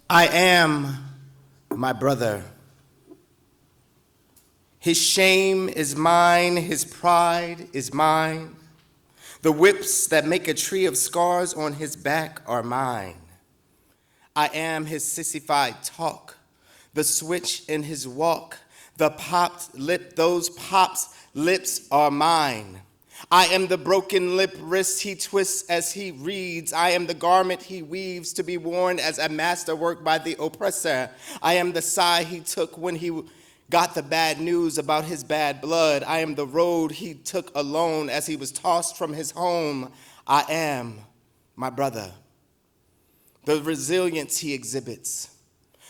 I am my brother. His shame is mine, his pride is mine. The whips that make a tree of scars on his back are mine. I am his sissified talk, the switch in his walk, the popped lip, those pops lips are mine. I am the broken lip wrist he twists as he reads. I am the garment he weaves to be worn as a masterwork by the oppressor. I am the sigh he took when he got the bad news about his bad blood. I am the road he took alone as he was tossed from his home. I am my brother. The resilience he exhibits,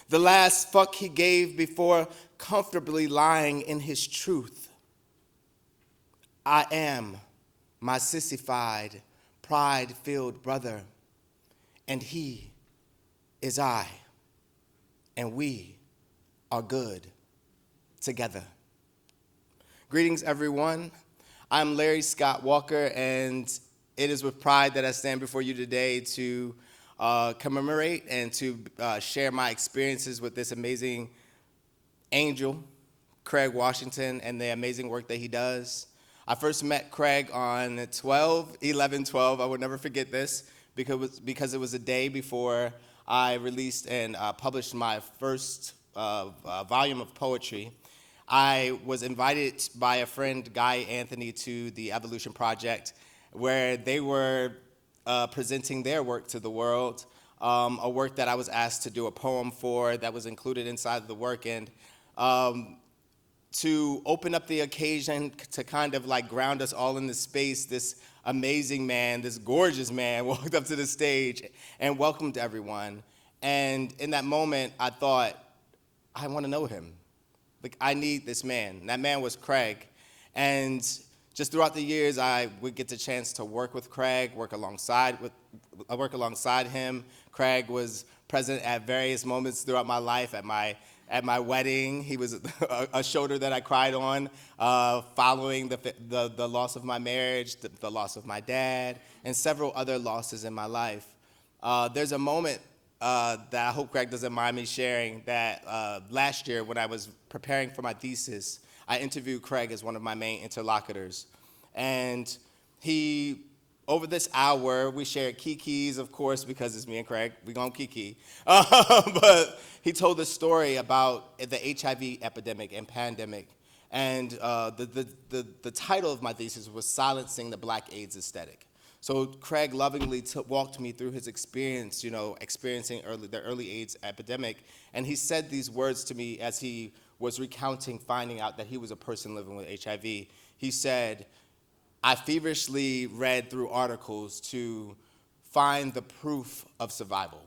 the last fuck he gave before comfortably lying in his truth. I am my sissified, pride-filled brother, and he is I, and we are good together. Greetings, everyone. I'm Larry Scott Walker, and it is with pride that I stand before you today to commemorate and to share my experiences with this amazing angel, Craig Washington, and the amazing work that he does. I first met Craig on 11/12. I would never forget this because it was a day before I released and published my first volume of poetry. I was invited by a friend, Guy Anthony, to the Evolution Project, where they were presenting their work to the world, a work that I was asked to do a poem for that was included inside of the work, and to open up the occasion to kind of like ground us all in this space, this amazing man, this gorgeous man walked up to the stage and welcomed everyone. And in that moment, I thought, I want to know him. Like, I need this man. And that man was Craig. And just throughout the years, I would get the chance to work with Craig, work alongside him. Craig was present at various moments throughout my life. At my wedding, he was a shoulder that I cried on, following the loss of my marriage, the loss of my dad, and several other losses in my life. There's a moment that I hope Craig doesn't mind me sharing that last year when I was preparing for my thesis, I interviewed Craig as one of my main interlocutors. And over this hour, we shared kikis, of course, because it's me and Craig. We gon' kiki. But he told a story about the HIV epidemic and pandemic. And the title of my thesis was Silencing the Black AIDS Aesthetic. So Craig lovingly walked me through his experience, experiencing the early AIDS epidemic. And he said these words to me as he was recounting finding out that he was a person living with HIV. He said, I feverishly read through articles to find the proof of survival.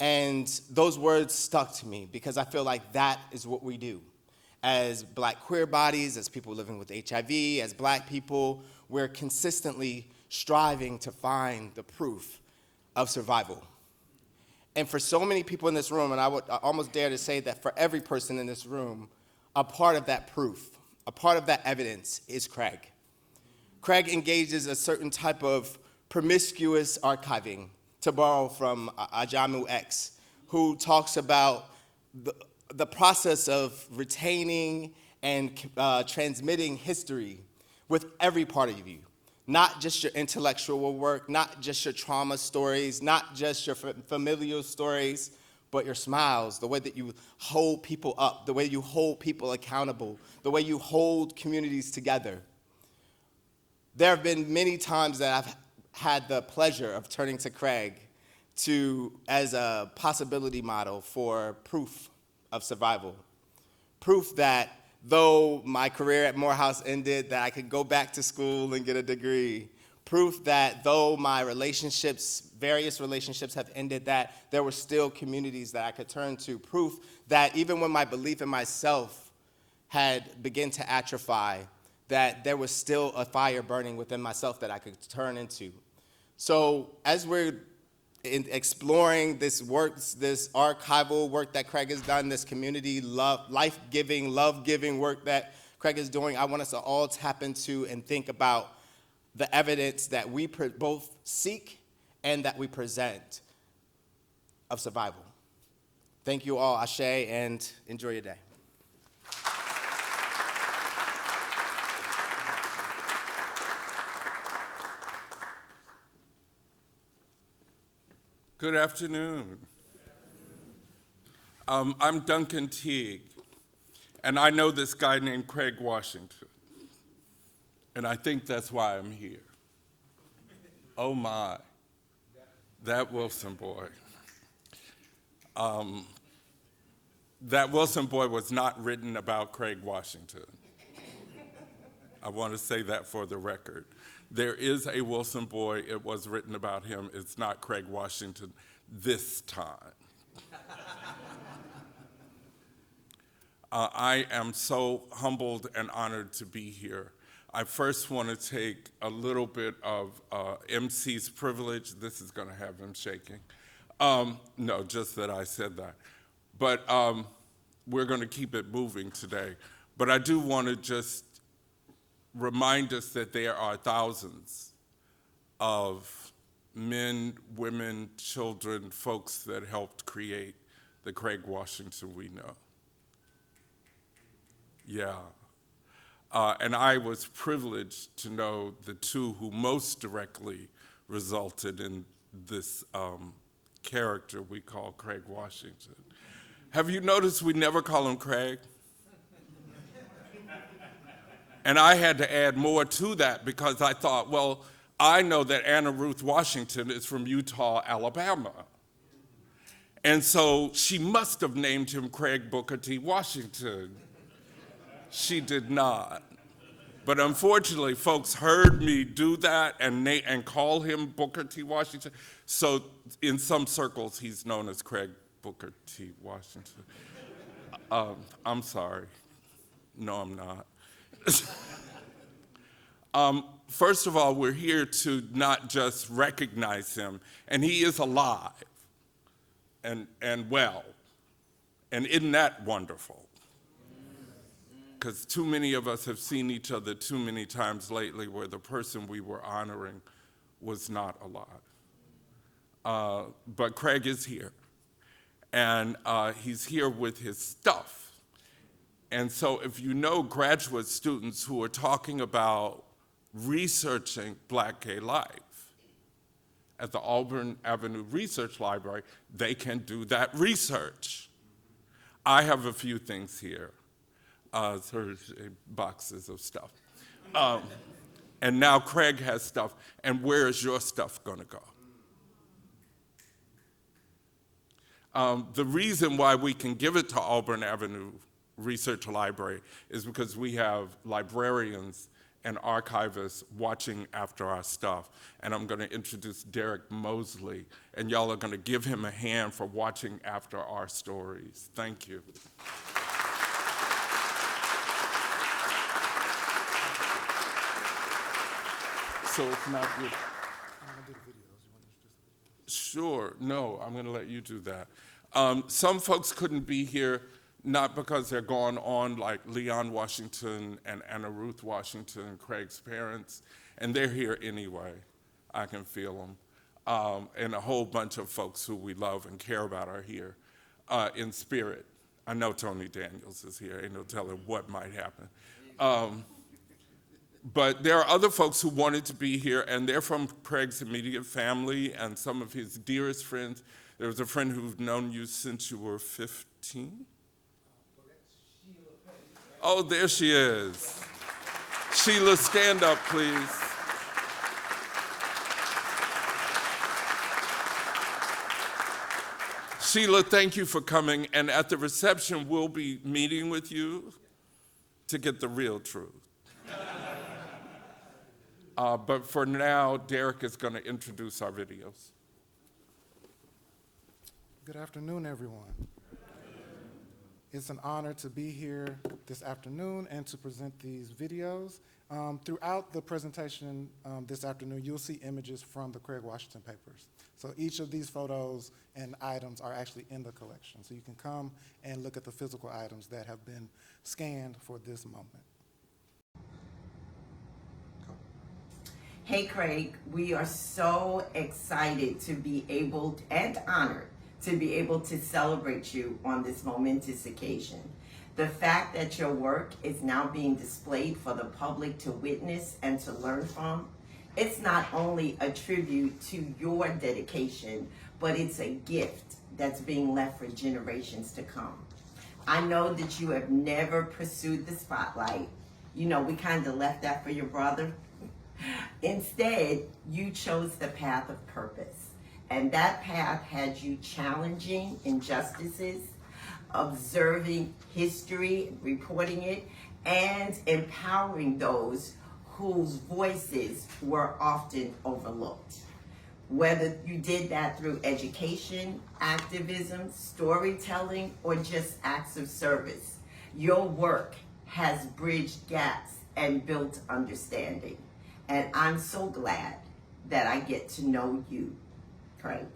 And those words stuck to me because I feel like that is what we do. As Black queer bodies, as people living with HIV, as Black people, we're consistently striving to find the proof of survival. And for so many people in this room, and I would almost dare to say that for every person in this room, a part of that proof, a part of that evidence is Craig. Craig engages a certain type of promiscuous archiving, to borrow from Ajamu X, who talks about the process of retaining and transmitting history with every part of you. Not just your intellectual work, not just your trauma stories, not just your familial stories, but your smiles, the way that you hold people up, the way you hold people accountable, the way you hold communities together. There have been many times that I've had the pleasure of turning to Craig as a possibility model for proof of survival. Proof that though my career at Morehouse ended, that I could go back to school and get a degree. Proof that though my various relationships have ended, that there were still communities that I could turn to. Proof that even when my belief in myself had begun to atrophy, that there was still a fire burning within myself that I could turn into. So as we're exploring this work, this archival work that Craig has done, this community life-giving, love-giving work that Craig is doing, I want us to all tap into and think about the evidence that we both seek and that we present of survival. Thank you all, Ashe, and enjoy your day. Good afternoon. I'm Duncan Teague, and I know this guy named Craig Washington, and I think that's why I'm here. Oh my, that Wilson boy. That Wilson boy was not written about Craig Washington. I want to say that for the record. There is a Wilson boy, it was written about him, it's not Craig Washington this time. I am so humbled and honored to be here. I first want to take a little bit of MC's privilege. This is going to have him shaking. No, just that I said that. But we're going to keep it moving today. But I do want to just remind us that there are thousands of men, women, children, folks that helped create the Craig Washington we know. Yeah. And I was privileged to know the two who most directly resulted in this character we call Craig Washington. Have you noticed we never call him Craig? And I had to add more to that because I thought, well, I know that Anna Ruth Washington is from Eutaw, Alabama. And so she must have named him Craig Booker T. Washington. She did not. But unfortunately, folks heard me do that and call him Booker T. Washington. So in some circles, he's known as Craig Booker T. Washington. I'm sorry. No, I'm not. First of all, we're here to not just recognize him, and he is alive and well. And isn't that wonderful? Because too many of us have seen each other too many times lately where the person we were honoring was not alive. But Craig is here, and he's here with his stuff. And so if you know graduate students who are talking about researching Black gay life at the Auburn Avenue Research Library, they can do that research. I have a few things here. Sort of boxes of stuff. And now Craig has stuff, and where is your stuff gonna go? The reason why we can give it to Auburn Avenue Research Library is because we have librarians and archivists watching after our stuff. And I'm gonna introduce Derek Mosley, and y'all are gonna give him a hand for watching after our stories. Thank you. So it's not good. Sure, no, I'm gonna let you do that. Some folks couldn't be here, not because they're gone on like Leon Washington and Anna Ruth Washington, Craig's parents, and they're here anyway. I can feel them. And a whole bunch of folks who we love and care about are here in spirit. I know Tony Daniels is here, ain't no telling what might happen. But there are other folks who wanted to be here, and they're from Craig's immediate family and some of his dearest friends. There was a friend who's known you since you were 15? Oh, there she is. Sheila, stand up, please. Sheila, thank you for coming, and at the reception, we'll be meeting with you to get the real truth. But for now, Derek is going to introduce our videos. Good afternoon, everyone. It's an honor to be here this afternoon and to present these videos. Throughout the presentation this afternoon, you'll see images from the Craig Washington papers. So each of these photos and items are actually in the collection. So you can come and look at the physical items that have been scanned for this moment. Hey Craig, we are so excited to be able and honored to be able to celebrate you on this momentous occasion. The fact that your work is now being displayed for the public to witness and to learn from, it's not only a tribute to your dedication, but it's a gift that's being left for generations to come. I know that you have never pursued the spotlight. You know, we kind of left that for your brother. Instead, you chose the path of purpose. And that path had you challenging injustices, observing history, reporting it, and empowering those whose voices were often overlooked. Whether you did that through education, activism, storytelling, or just acts of service, your work has bridged gaps and built understanding. And I'm so glad that I get to know you, Craig.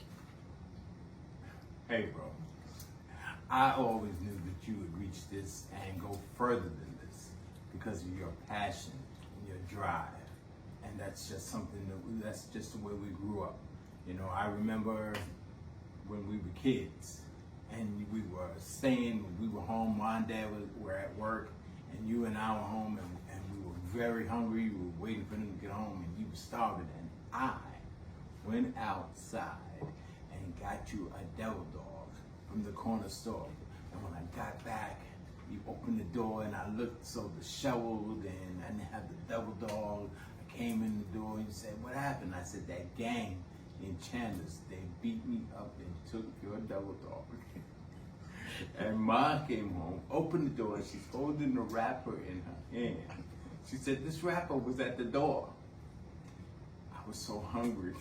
Hey, bro. I always knew that you would reach this and go further than this because of your passion and your drive. And that's just something that's just the way we grew up. You know, I remember when we were kids and we were staying, we were home, mom and dad were at work, and you and I were home, and we were very hungry. We were waiting for them to get home, and you were starving. And I went outside and got you a devil dog from the corner store. And when I got back, you opened the door, and I looked so disheveled, and I didn't have the devil dog. I came in the door, and you said, "What happened?" I said, "That gang in Chandler's, they beat me up and took your devil dog." And Ma came home, opened the door, and she's holding the wrapper in her hand. She said, "This wrapper was at the door." I was so hungry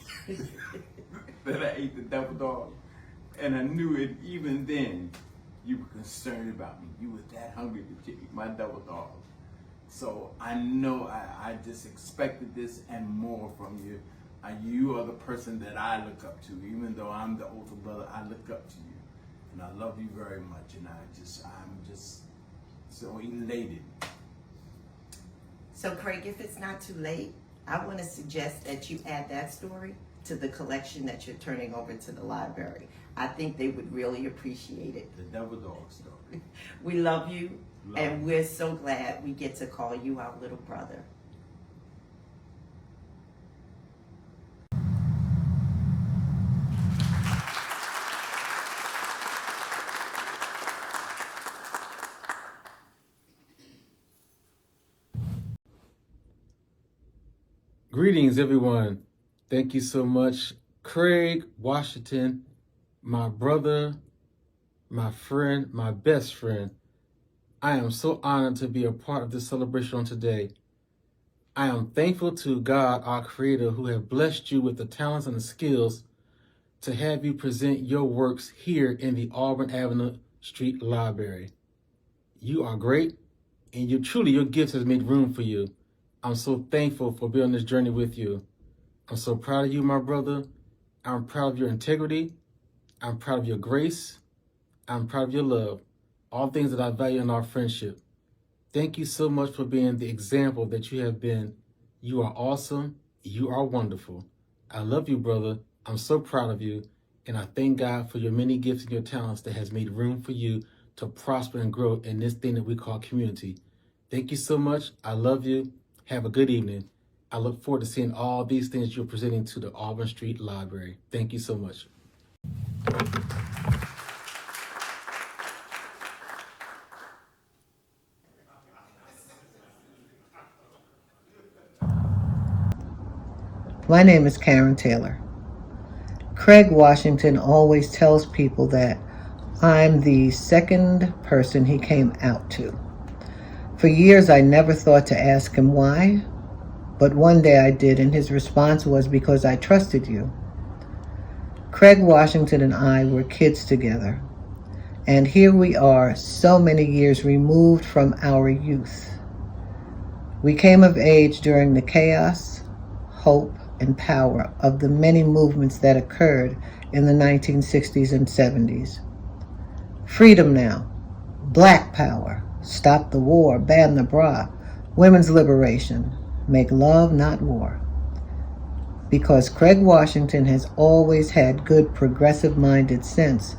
that I ate the devil dog. And I knew it even then. You were concerned about me. You were that hungry to eat my devil dog. So I know I just expected this and more from you. You are the person that I look up to. Even though I'm the older brother, I look up to you. And I love you very much. And I'm just so elated. So Craig, if it's not too late, I want to suggest that you add that story to the collection that you're turning over to the library. I think they would really appreciate it. The devil dog story. We love you, and we're so glad we get to call you our little brother. Greetings, everyone. Thank you so much, Craig Washington, my brother, my friend, my best friend. I am so honored to be a part of this celebration on today. I am thankful to God, our Creator, who have blessed you with the talents and the skills to have you present your works here in the Auburn Avenue Street Library. You are great, and your gifts has made room for you. I'm so thankful for being on this journey with you. I'm so proud of you, my brother. I'm proud of your integrity. I'm proud of your grace. I'm proud of your love. All things that I value in our friendship. Thank you so much for being the example that you have been. You are awesome. You are wonderful. I love you, brother. I'm so proud of you. And I thank God for your many gifts and your talents that has made room for you to prosper and grow in this thing that we call community. Thank you so much. I love you. Have a good evening. I look forward to seeing all these things you're presenting to the Auburn Street Library. Thank you so much. My name is Karen Taylor. Craig Washington always tells people that I'm the second person he came out to. For years, I never thought to ask him why, but one day I did, and his response was, "Because I trusted you." Craig Washington and I were kids together, and here we are, so many years removed from our youth. We came of age during the chaos, hope, and power of the many movements that occurred in the 1960s and 70s. Freedom now, Black power, stop the war, ban the bra, women's liberation, make love, not war. Because Craig Washington has always had good progressive-minded sense,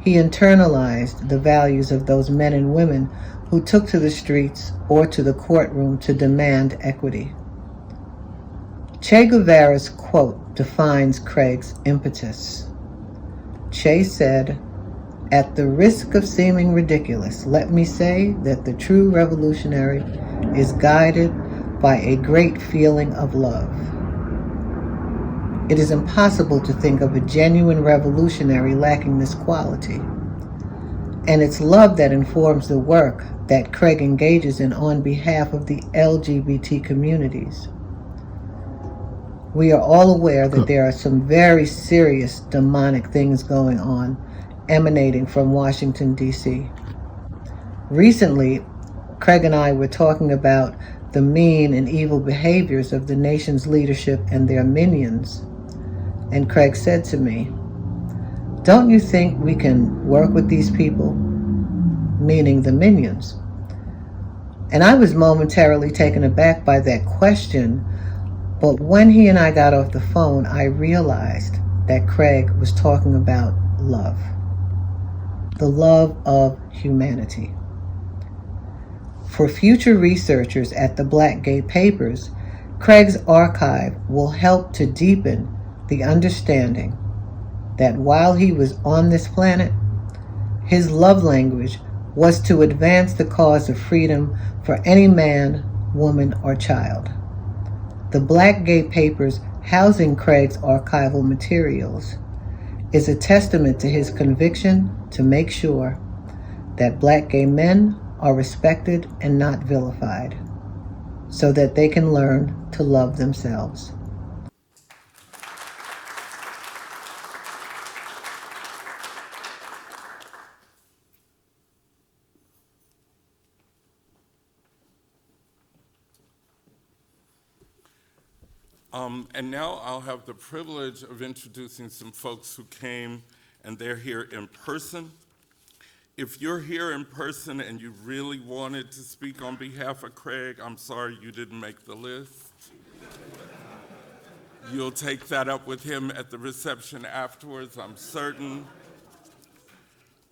he internalized the values of those men and women who took to the streets or to the courtroom to demand equity. Che Guevara's quote defines Craig's impetus. Che said, "At the risk of seeming ridiculous, let me say that the true revolutionary is guided by a great feeling of love. It is impossible to think of a genuine revolutionary lacking this quality. And it's love that informs the work that Craig engages in on behalf of the LGBT communities. We are all aware that there are some very serious demonic things going on emanating from Washington, D.C. Recently, Craig and I were talking about the mean and evil behaviors of the nation's leadership and their minions. And Craig said to me, "Don't you think we can work with these people?" Meaning the minions. And I was momentarily taken aback by that question, but when he and I got off the phone, I realized that Craig was talking about love. The love of humanity. For future researchers at the Black Gay Papers, Craig's archive will help to deepen the understanding that while he was on this planet, his love language was to advance the cause of freedom for any man, woman, or child. The Black Gay Papers housing Craig's archival materials is a testament to his conviction to make sure that Black gay men are respected and not vilified, so that they can learn to love themselves. And now I'll have the privilege of introducing some folks who came and they're here in person. If you're here in person and you really wanted to speak on behalf of Craig, I'm sorry you didn't make the list. You'll take that up with him at the reception afterwards, I'm certain.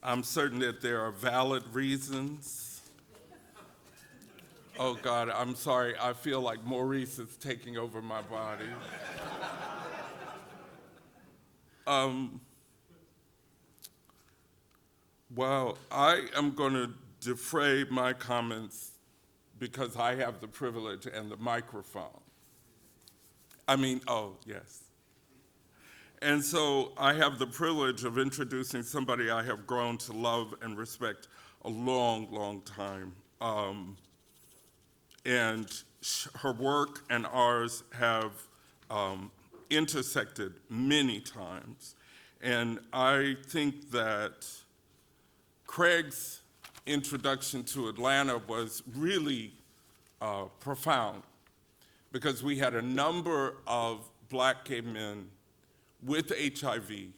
I'm certain that there are valid reasons. Oh God, I'm sorry, I feel like Maurice is taking over my body. Well, I am going to defray my comments because I have the privilege and the microphone. Yes. And so I have the privilege of introducing somebody I have grown to love and respect a long, long time. And her work and ours have intersected many times. And I think that Craig's introduction to Atlanta was really profound because we had a number of Black gay men with HIV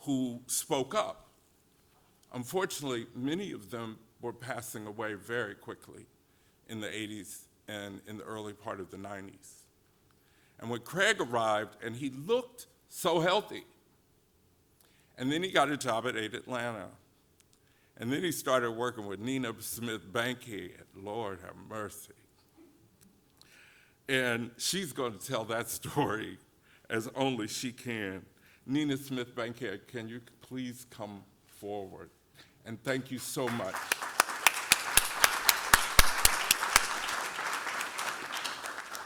who spoke up. Unfortunately, many of them were passing away very quickly in the 80s and in the early part of the 90s. And when Craig arrived, and he looked so healthy, and then he got a job at 8 Atlanta. And then he started working with Nina Smith Bankhead, Lord have mercy. And she's going to tell that story as only she can. Nina Smith Bankhead, can you please come forward? And thank you so much.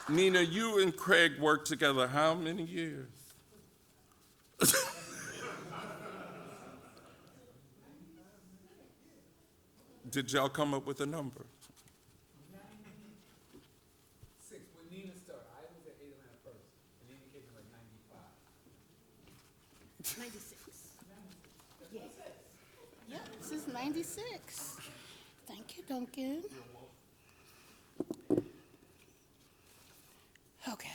Nina, you and Craig worked together how many years? Did y'all come up with a number? 96. When Nina started, I was at 8 Atlanta first, and Nina came in like 95. 96. Yeah. Yep, this is 96. Thank you, Duncan. Okay.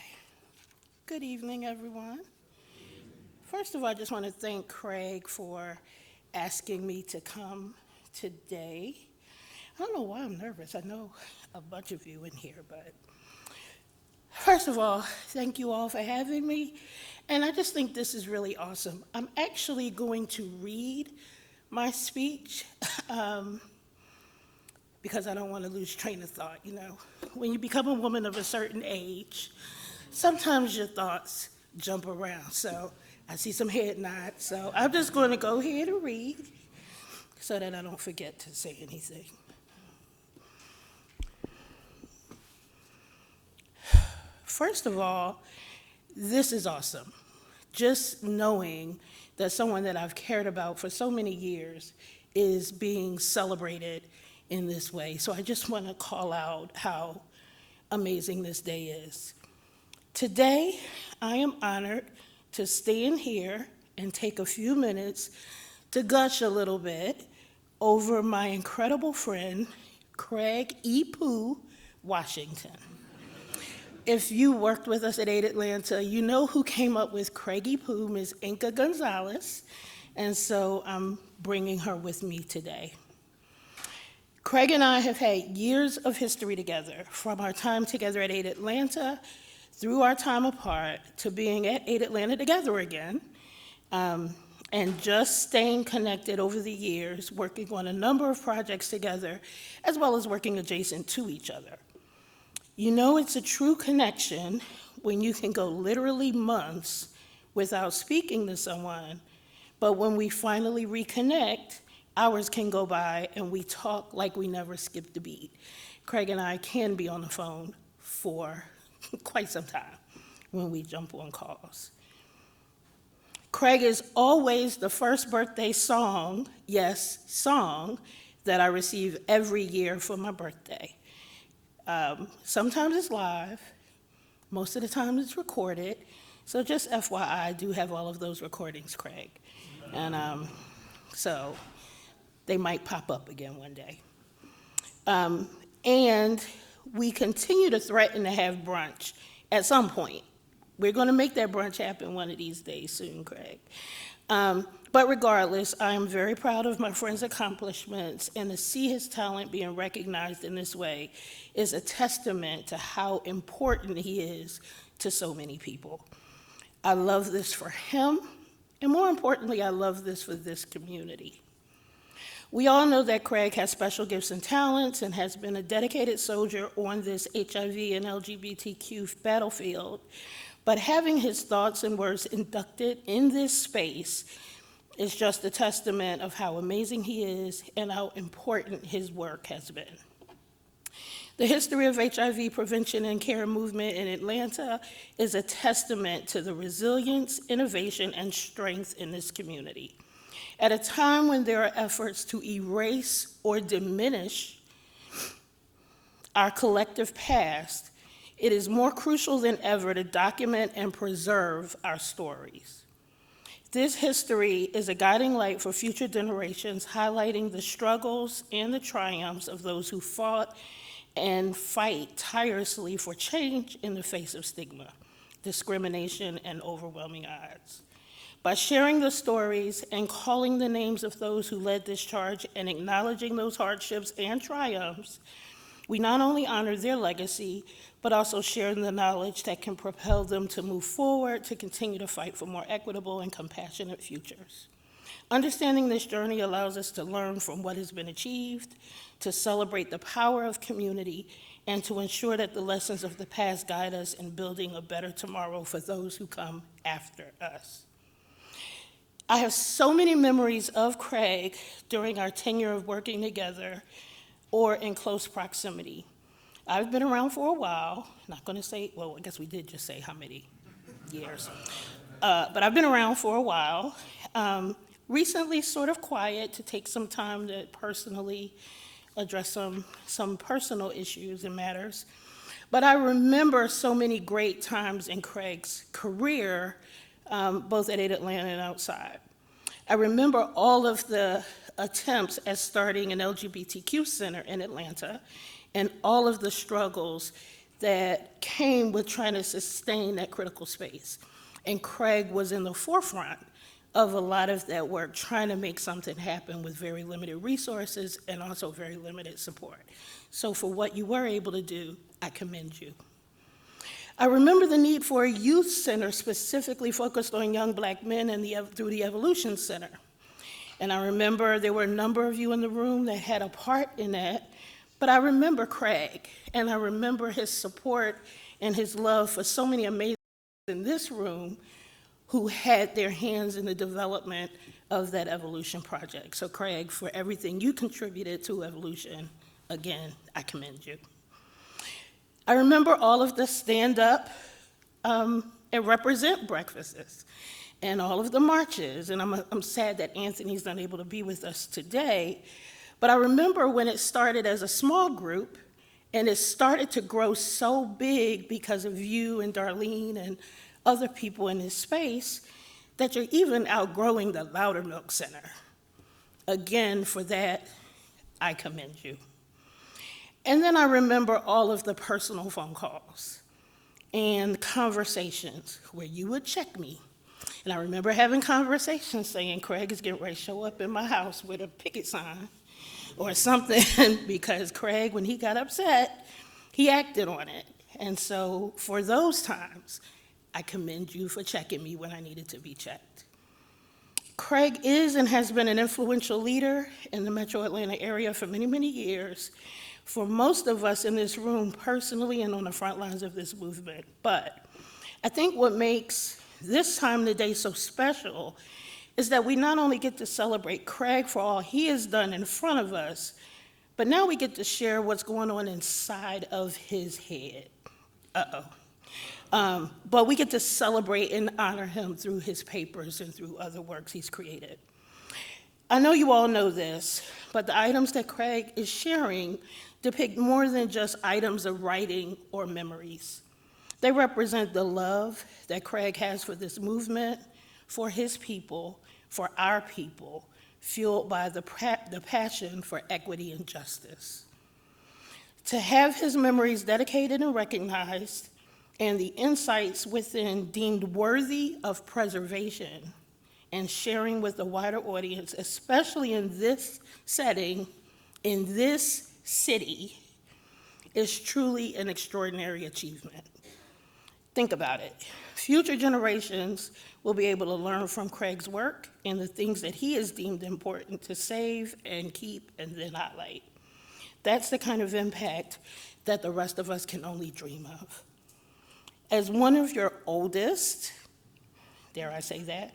Good evening, everyone. First of all, I just want to thank Craig for asking me to come today. I don't know why I'm nervous. I know a bunch of you in here, but First of all, thank you all for having me. And I just think this is really awesome. I'm actually going to read my speech because I don't want to lose train of thought, you know. When you become a woman of a certain age, sometimes your thoughts jump around. So I see some head nods. So I'm just going to go ahead and read so that I don't forget to say anything. First of all, this is awesome. Just knowing that someone that I've cared about for so many years is being celebrated in this way. So I just want to call out how amazing this day is. Today, I am honored to stand here and take a few minutes to gush a little bit over my incredible friend, Craig E. Pooh Washington. If you worked with us at Aid Atlanta, you know who came up with Craigie Pooh, Ms. Inca Gonzalez, and so I'm bringing her with me today. Craig and I have had years of history together, from our time together at Aid Atlanta, through our time apart, to being at Aid Atlanta together again, and just staying connected over the years, working on a number of projects together, as well as working adjacent to each other. You know it's a true connection when you can go literally months without speaking to someone, but when we finally reconnect, hours can go by and we talk like we never skipped a beat. Craig and I can be on the phone for quite some time when we jump on calls. Craig is always the first birthday song, yes, song, that I receive every year for my birthday. Sometimes it's live, most of the time it's recorded, so just FYI, I do have all of those recordings, Craig. And so they might pop up again one day. And we continue to threaten to have brunch at some point. We're gonna make that brunch happen one of these days soon, Craig. But regardless, I am very proud of my friend's accomplishments, and to see his talent being recognized in this way is a testament to how important he is to so many people. I love this for him, and more importantly, I love this for this community. We all know that Craig has special gifts and talents and has been a dedicated soldier on this HIV and LGBTQ battlefield, but having his thoughts and words inducted in this space is just a testament of how amazing he is and how important his work has been. The history of HIV prevention and care movement in Atlanta is a testament to the resilience, innovation, and strength in this community. At a time when there are efforts to erase or diminish our collective past, it is more crucial than ever to document and preserve our stories. This history is a guiding light for future generations, highlighting the struggles and the triumphs of those who fought and fight tirelessly for change in the face of stigma, discrimination, and overwhelming odds. By sharing the stories and calling the names of those who led this charge and acknowledging those hardships and triumphs, we not only honor their legacy, but also share the knowledge that can propel them to move forward to continue to fight for more equitable and compassionate futures. Understanding this journey allows us to learn from what has been achieved, to celebrate the power of community, and to ensure that the lessons of the past guide us in building a better tomorrow for those who come after us. I have so many memories of Craig during our tenure of working together or in close proximity. I've been around for a while, not gonna say, well, I guess we did just say how many years. But I've been around for a while. Recently, sort of quiet to take some time to personally address some personal issues and matters. But I remember so many great times in Craig's career, both at Aid Atlanta and outside. I remember all of the attempts at starting an LGBTQ center in Atlanta and all of the struggles that came with trying to sustain that critical space. And Craig was in the forefront of a lot of that work, trying to make something happen with very limited resources and also very limited support. So for what you were able to do, I commend you. I remember the need for a youth center specifically focused on young black men through the Evolution Center. And I remember there were a number of you in the room that had a part in that, but I remember Craig, and I remember his support and his love for so many amazing people in this room who had their hands in the development of that Evolution project. So Craig, for everything you contributed to Evolution, again, I commend you. I remember all of the stand-up and represent breakfasts and all of the marches, and I'm sad that Anthony's not able to be with us today, but I remember when it started as a small group, and it started to grow so big because of you and Darlene and other people in this space, that you're even outgrowing the Loudermilk Center. Again, for that, I commend you. And then I remember all of the personal phone calls and conversations where you would check me. And I remember having conversations saying, Craig is getting ready to show up in my house with a picket sign or something, because Craig, when he got upset, he acted on it. And so for those times, I commend you for checking me when I needed to be checked. Craig is and has been an influential leader in the Metro Atlanta area for many, many years, for most of us in this room personally and on the front lines of this movement. But I think what makes this time today so special is that we not only get to celebrate Craig for all he has done in front of us, but now we get to share what's going on inside of his head. But we get to celebrate and honor him through his papers and through other works he's created. I know you all know this, but the items that Craig is sharing depict more than just items of writing or memories. They represent the love that Craig has for this movement, for his people, for our people, fueled by the passion for equity and justice. To have his memories dedicated and recognized, and the insights within deemed worthy of preservation and sharing with a wider audience, especially in this setting, in this city, is truly an extraordinary achievement. Think about it. Future generations will be able to learn from Craig's work and the things that he has deemed important to save and keep and then highlight. That's the kind of impact that the rest of us can only dream of. As one of your oldest, dare I say that,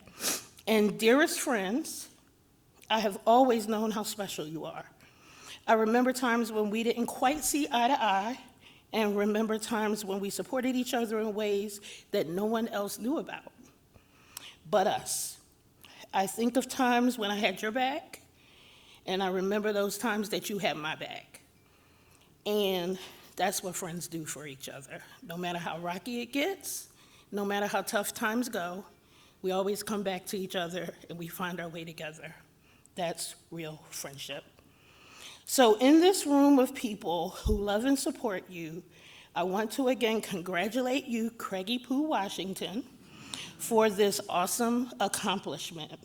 and dearest friends, I have always known how special you are. I remember times when we didn't quite see eye to eye, and remember times when we supported each other in ways that no one else knew about, but us. I think of times when I had your back, and I remember those times that you had my back. And that's what friends do for each other. No matter how rocky it gets, no matter how tough times go, we always come back to each other and we find our way together. That's real friendship. So in this room of people who love and support you, I want to again congratulate you, Craigie Poo Washington, for this awesome accomplishment.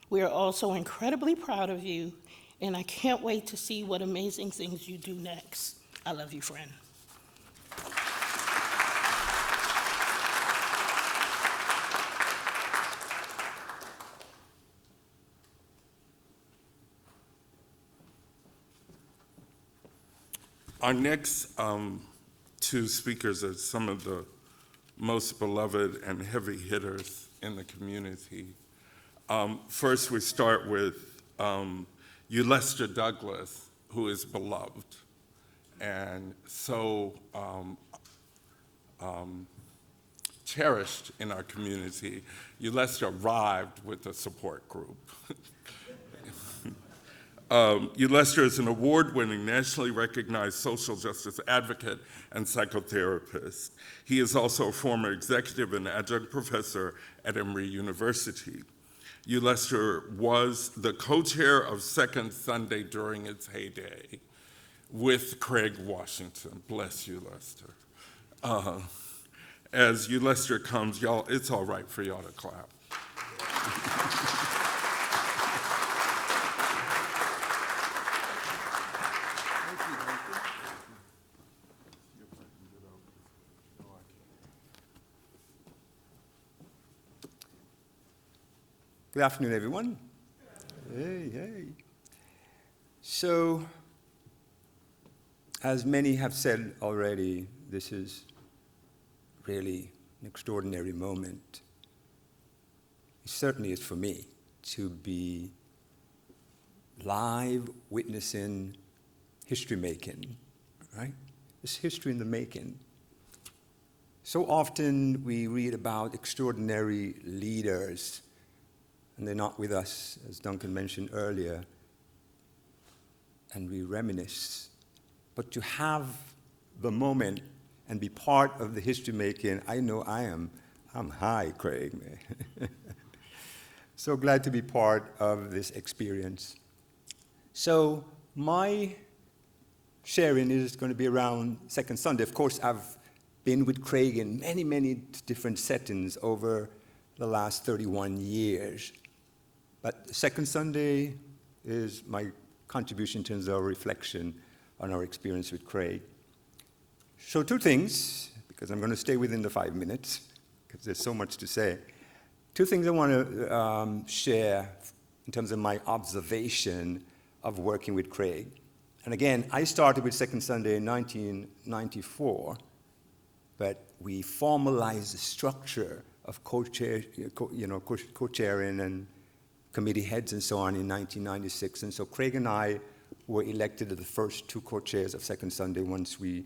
We are also incredibly proud of you, and I can't wait to see what amazing things you do next. I love you, friend. Our next two speakers are some of the most beloved and heavy hitters in the community. First, we start with Ulester Douglas, who is beloved and so cherished in our community. Ulester arrived with a support group. Ulester is an award-winning, nationally recognized social justice advocate and psychotherapist. He is also a former executive and adjunct professor at Emory University. Ulester was the co-chair of Second Sunday during its heyday with Craig Washington. Bless you, Lester. As Ulester comes, y'all, it's all right for y'all to clap. Good afternoon, everyone. Hey, hey. So, as many have said already, this is really an extraordinary moment. It certainly is for me to be live witnessing history making, right? It's history in the making. So often we read about extraordinary leaders, and they're not with us, as Duncan mentioned earlier, and we reminisce. But to have the moment and be part of the history making, I know I'm high, Craig, man. So glad to be part of this experience. So my sharing is going to be around Second Sunday. Of course, I've been with Craig in many, many different settings over the last 31 years. But Second Sunday is my contribution in terms of reflection on our experience with Craig. So two things, because I'm going to stay within the 5 minutes, because there's so much to say. Two things I want to share in terms of my observation of working with Craig. And again, I started with Second Sunday in 1994, but we formalized the structure of co-chairing and committee heads and so on in 1996. And so Craig and I were elected as the first two co-chairs of Second Sunday once we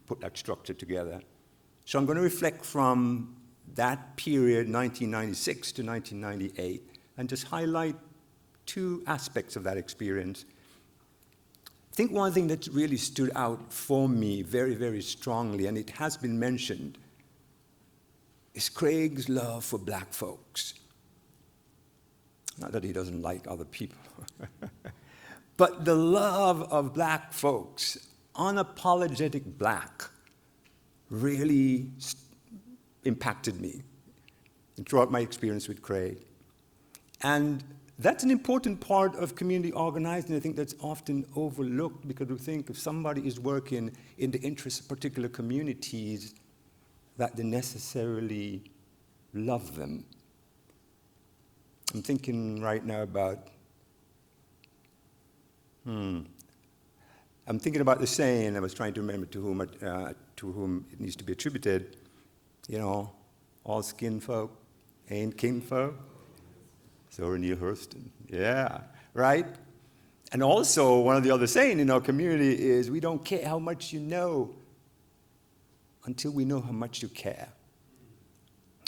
put that structure together. So I'm going to reflect from that period, 1996 to 1998, and just highlight two aspects of that experience. I think one thing that really stood out for me very, very strongly, and it has been mentioned, is Craig's love for black folks. Not that he doesn't like other people, but the love of black folks, unapologetic black, really impacted me throughout my experience with Craig. And that's an important part of community organizing. I think that's often overlooked because we think if somebody is working in the interests of particular communities, that they necessarily love them. I'm thinking right now about, I'm thinking about the saying, I was trying to remember to whom it needs to be attributed, you know, all skin folk ain't kin folk. So Neil Hurston, yeah, right? And also, one of the other saying in our community is, we don't care how much you know until we know how much you care,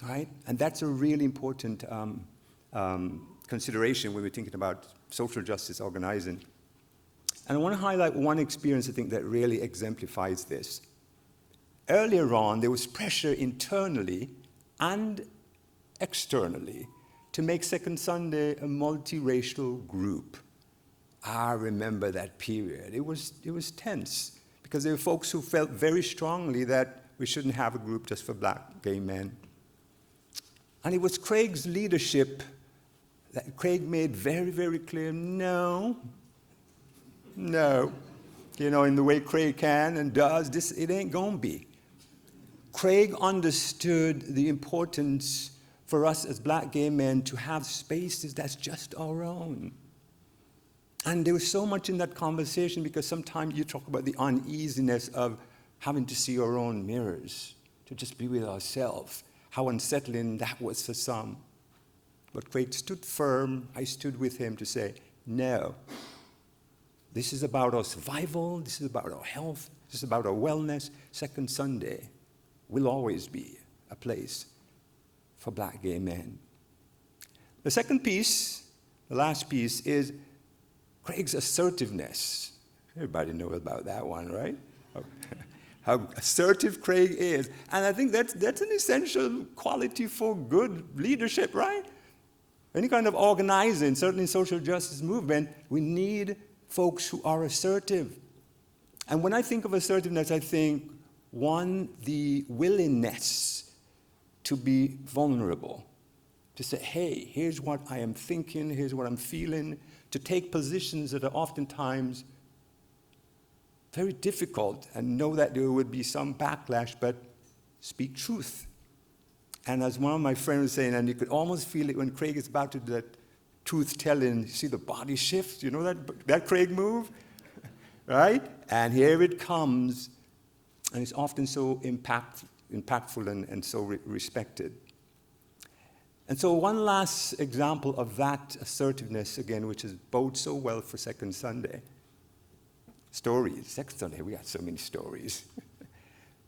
right? And that's a really important consideration when we're thinking about social justice organizing. And I want to highlight one experience I think that really exemplifies this. Earlier on, there was pressure internally and externally to make Second Sunday a multiracial group. I remember that period. It was tense because there were folks who felt very strongly that we shouldn't have a group just for black gay men. And it was Craig's leadership that Craig made very, very clear, no, you know, in the way Craig can and does, it ain't gonna be. Craig understood the importance for us as black gay men to have spaces that's just our own. And there was so much in that conversation because sometimes you talk about the uneasiness of having to see our own mirrors, to just be with ourselves, how unsettling that was for some. But Craig stood firm, I stood with him to say, no, this is about our survival, this is about our health, this is about our wellness. Second Sunday will always be a place for black gay men. The second piece, the last piece, is Craig's assertiveness. Everybody knows about that one, right? How assertive Craig is. And I think that's an essential quality for good leadership, right? Any kind of organizing, certainly in social justice movement, we need folks who are assertive. And when I think of assertiveness, I think, one, the willingness to be vulnerable, to say, hey, here's what I am thinking, here's what I'm feeling, to take positions that are oftentimes very difficult and know that there would be some backlash, but speak truth. And as one of my friends was saying, and you could almost feel it when Craig is about to do that truth-telling, you see the body shift, you know that Craig move? Right? And here it comes, and it's often so impactful and so respected. And so one last example of that assertiveness, again, which is bodes so well for Second Sunday. Stories. Second Sunday, we got so many stories.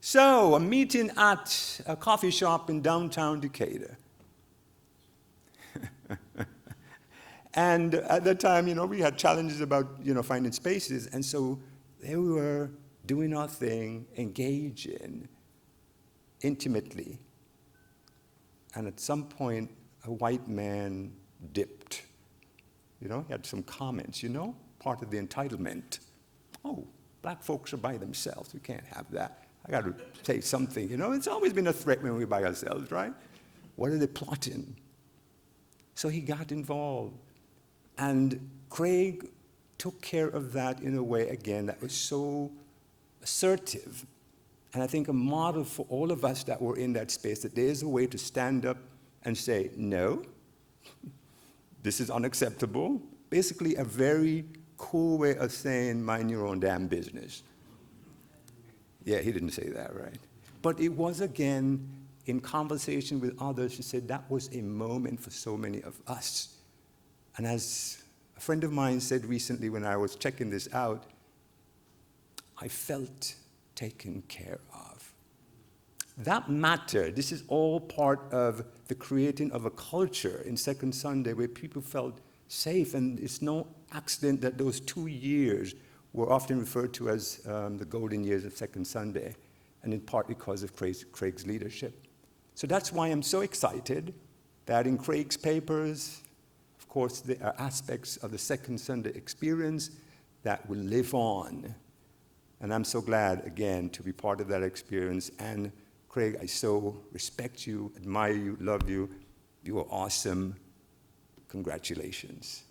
So, a meeting at a coffee shop in downtown Decatur. And at that time, we had challenges about, finding spaces. And so there we were doing our thing, engaging intimately. And at some point, a white man dipped. He had some comments, part of the entitlement. Oh, black folks are by themselves. We can't have that. I got to say something, It's always been a threat when we're by ourselves, right? What are they plotting? So he got involved. And Craig took care of that in a way, again, that was so assertive. And I think a model for all of us that were in that space, that there is a way to stand up and say, no, this is unacceptable. Basically, a very cool way of saying, mind your own damn business. Yeah, he didn't say that, right? But it was, again, in conversation with others, he said that was a moment for so many of us. And as a friend of mine said recently when I was checking this out, I felt taken care of. That mattered. This is all part of the creating of a culture in Second Sunday where people felt safe, and it's no accident that those 2 years were often referred to as the golden years of Second Sunday, and in part because of Craig's leadership. So that's why I'm so excited that in Craig's papers, of course, there are aspects of the Second Sunday experience that will live on. And I'm so glad, again, to be part of that experience. And Craig, I so respect you, admire you, love you. You are awesome. Congratulations.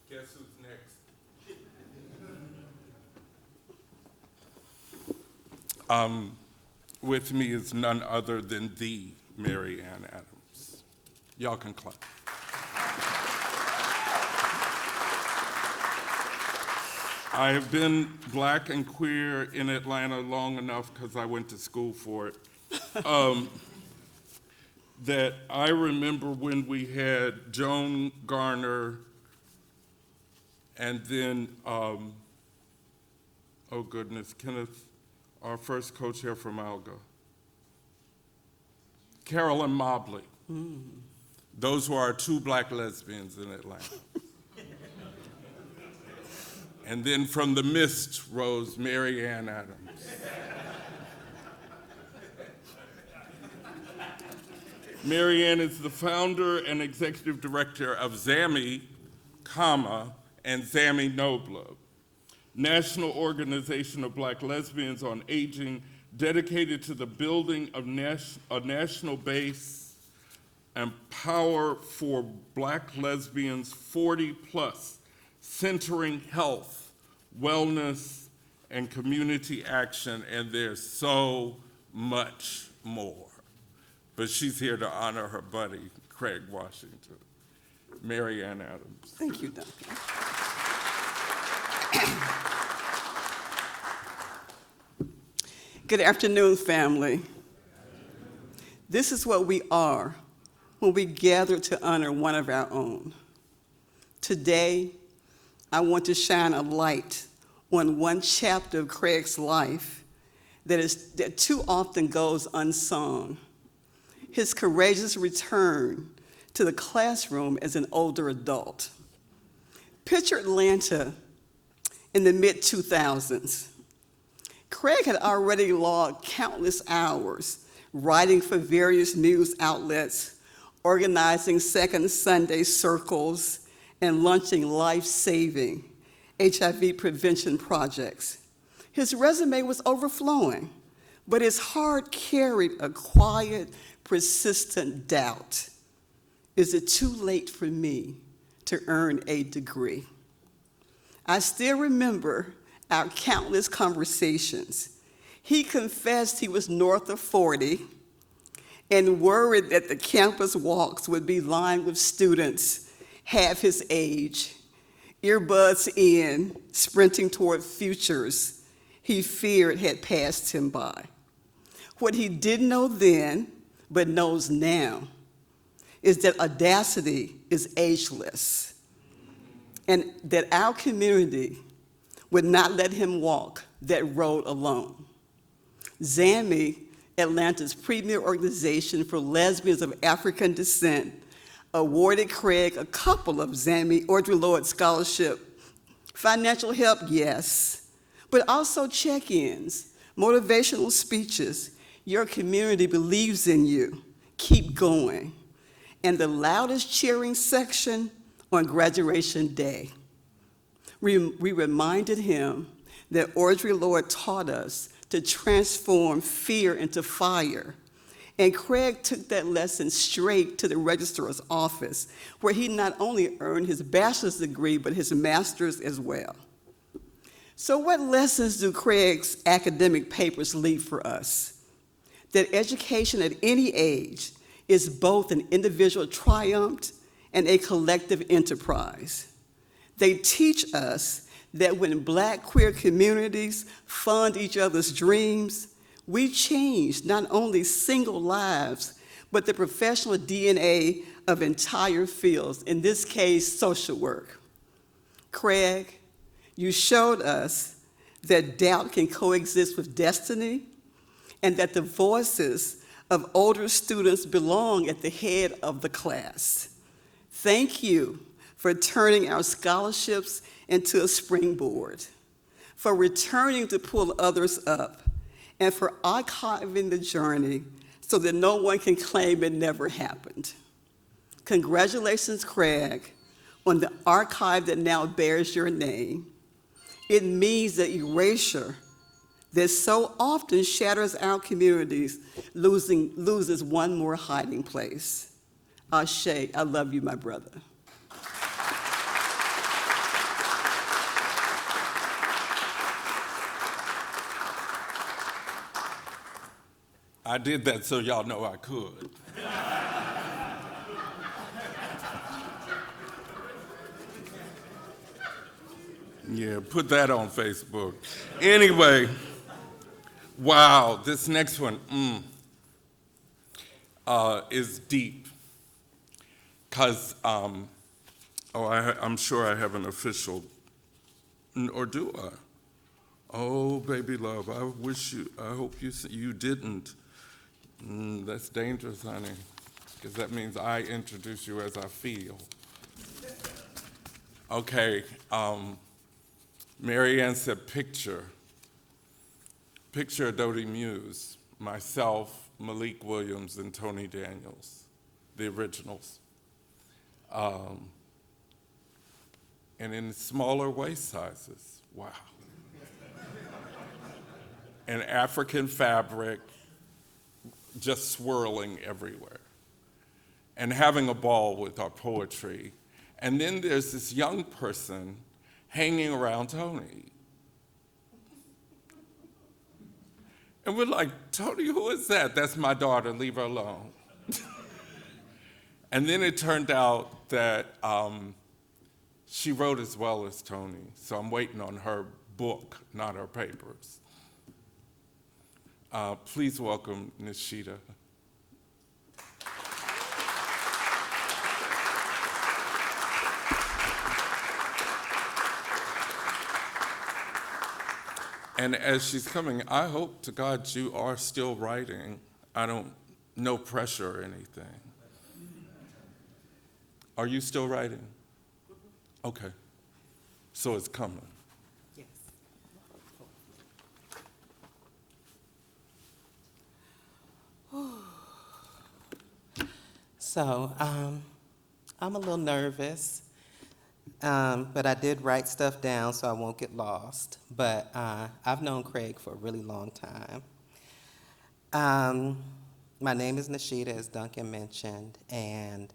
Guess who's next? With me is none other than the Mary Ann Adams. Y'all can clap. I have been black and queer in Atlanta long enough, because I went to school for it, that I remember when we had Joan Garner and then, oh goodness, Kenneth, our first co-chair from Alga, Carolyn Mobley. Those were our two black lesbians in Atlanta. And then from the mist rose Mary Ann Adams. Mary Ann is the founder and executive director of ZAMI, and ZAMI Nobla, National Organization of Black Lesbians on Aging, dedicated to the building of a national base and power for black lesbians 40 plus, centering health, wellness, and community action, and there's so much more. But she's here to honor her buddy, Craig Washington. Mary Ann Adams. Thank you, Duncan. Good afternoon, family. This is what we are when we gather to honor one of our own. Today, I want to shine a light on one chapter of Craig's life that too often goes unsung. His courageous return to the classroom as an older adult. Picture Atlanta in the mid-2000s. Craig had already logged countless hours writing for various news outlets, organizing Second Sunday circles, and launching life-saving HIV prevention projects. His resume was overflowing, but his heart carried a quiet, persistent doubt. Is it too late for me to earn a degree? I still remember our countless conversations. He confessed he was north of 40 and worried that the campus walks would be lined with students half his age, earbuds in, sprinting toward futures he feared had passed him by. What he didn't know then, but knows now, is that audacity is ageless, and that our community would not let him walk that road alone. ZAMI, Atlanta's premier organization for lesbians of African descent, awarded Craig a couple of ZAMI Audre Lorde Scholarship. Financial help, yes, but also check-ins, motivational speeches. Your community believes in you. Keep going. And the loudest cheering section on graduation day. We reminded him that Audre Lorde taught us to transform fear into fire. And Craig took that lesson straight to the registrar's office, where he not only earned his bachelor's degree, but his master's as well. So what lessons do Craig's academic papers leave for us? That education at any age is both an individual triumph and a collective enterprise. They teach us that when Black queer communities fund each other's dreams, we change not only single lives, but the professional DNA of entire fields, in this case, social work. Craig, you showed us that doubt can coexist with destiny, and that the voices of older students belong at the head of the class. Thank you for turning our scholarships into a springboard, for returning to pull others up, and for archiving the journey so that no one can claim it never happened. Congratulations, Craig, on the archive that now bears your name. It means that erasure that so often shatters our communities loses one more hiding place. Ashe, I love you, my brother. I did that so y'all know I could. Yeah, put that on Facebook. Anyway, wow, this next one is deep. Because, I'm sure I have an official, or do I? Oh, baby love, I hope you didn't. That's dangerous, honey, because that means I introduce you as I feel. Okay, Mary Ann said picture Dodie Muse, myself, Malik Williams, and Tony Daniels, the originals. And in smaller waist sizes, wow. And African fabric just swirling everywhere. And having a ball with our poetry. And then there's this young person hanging around Tony. And we're like, Tony, who is that? That's my daughter, leave her alone. And then it turned out that she wrote as well as Tony, so I'm waiting on her book, not her papers. Please welcome Nishita. And as she's coming, I hope to God you are still writing. No pressure or anything. Are you still writing? Okay. So it's coming. Yes. So, I'm a little nervous, but I did write stuff down so I won't get lost. But I've known Craig for a really long time. My name is Nashida, as Duncan mentioned, and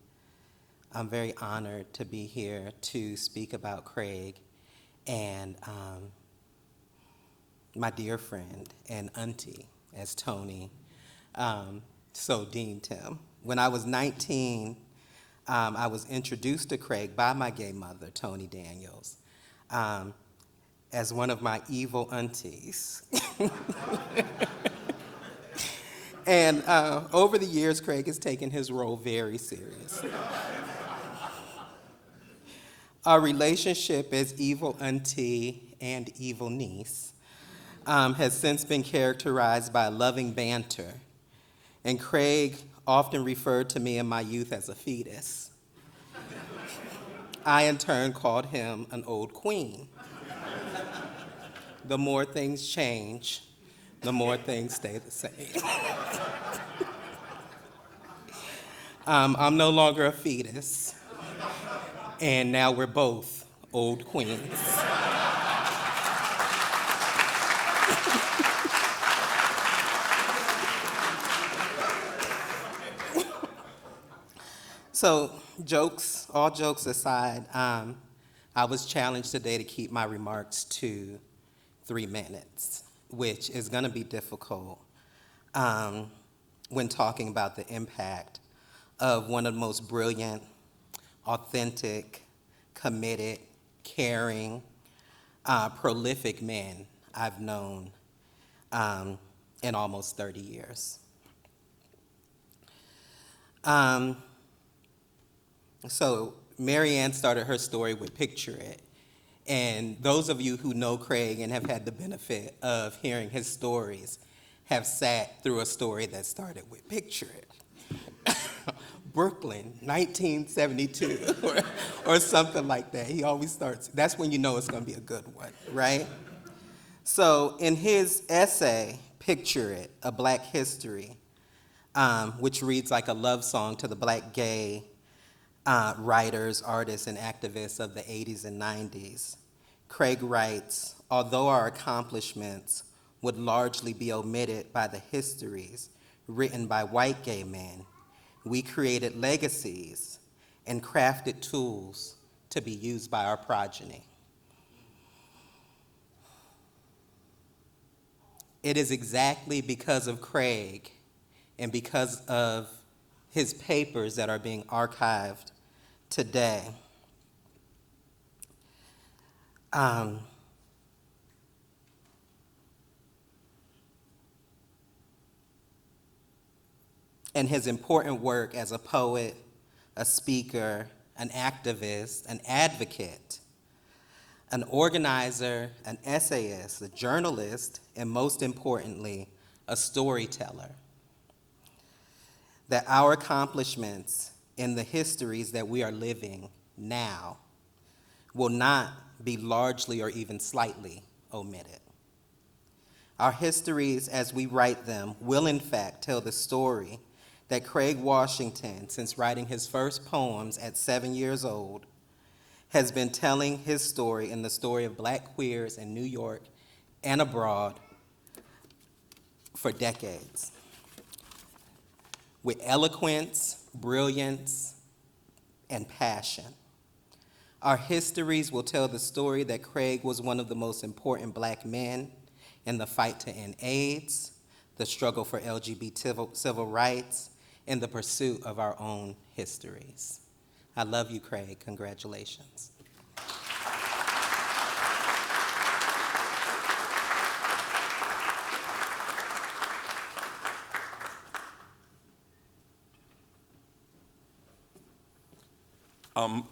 I'm very honored to be here to speak about Craig and my dear friend and auntie, as Tony so deemed him. When I was 19, I was introduced to Craig by my gay mother, Tony Daniels, as one of my evil aunties. And over the years, Craig has taken his role very seriously. Our relationship as evil auntie and evil niece has since been characterized by loving banter, and Craig often referred to me in my youth as a fetus. I, in turn, called him an old queen. The more things change, the more things stay the same. I'm no longer a fetus, and now we're both old queens. So, all jokes aside, I was challenged today to keep my remarks to 3 minutes, which is going to be difficult when talking about the impact of one of the most brilliant, authentic, committed, caring, prolific men I've known in almost 30 years. So Mary Ann started her story with Picture It. And those of you who know Craig and have had the benefit of hearing his stories have sat through a story that started with Picture It. Brooklyn, 1972, or something like that. He always starts, that's when you know it's gonna be a good one, right? So in his essay, Picture It, A Black History, which reads like a love song to the Black gay writers, artists, and activists of the 80s and 90s, Craig writes, although our accomplishments would largely be omitted by the histories written by white gay men, we created legacies and crafted tools to be used by our progeny. It is exactly because of Craig and because of his papers that are being archived today. And his important work as a poet, a speaker, an activist, an advocate, an organizer, an essayist, a journalist, and most importantly, a storyteller. That our accomplishments in the histories that we are living now will not be largely or even slightly omitted. Our histories, as we write them, will in fact tell the story that Craig Washington, since writing his first poems at 7 years old, has been telling his story and the story of Black queers in New York and abroad for decades. With eloquence, brilliance, and passion. Our histories will tell the story that Craig was one of the most important Black men in the fight to end AIDS, the struggle for LGBT civil rights, and the pursuit of our own histories. I love you, Craig. Congratulations.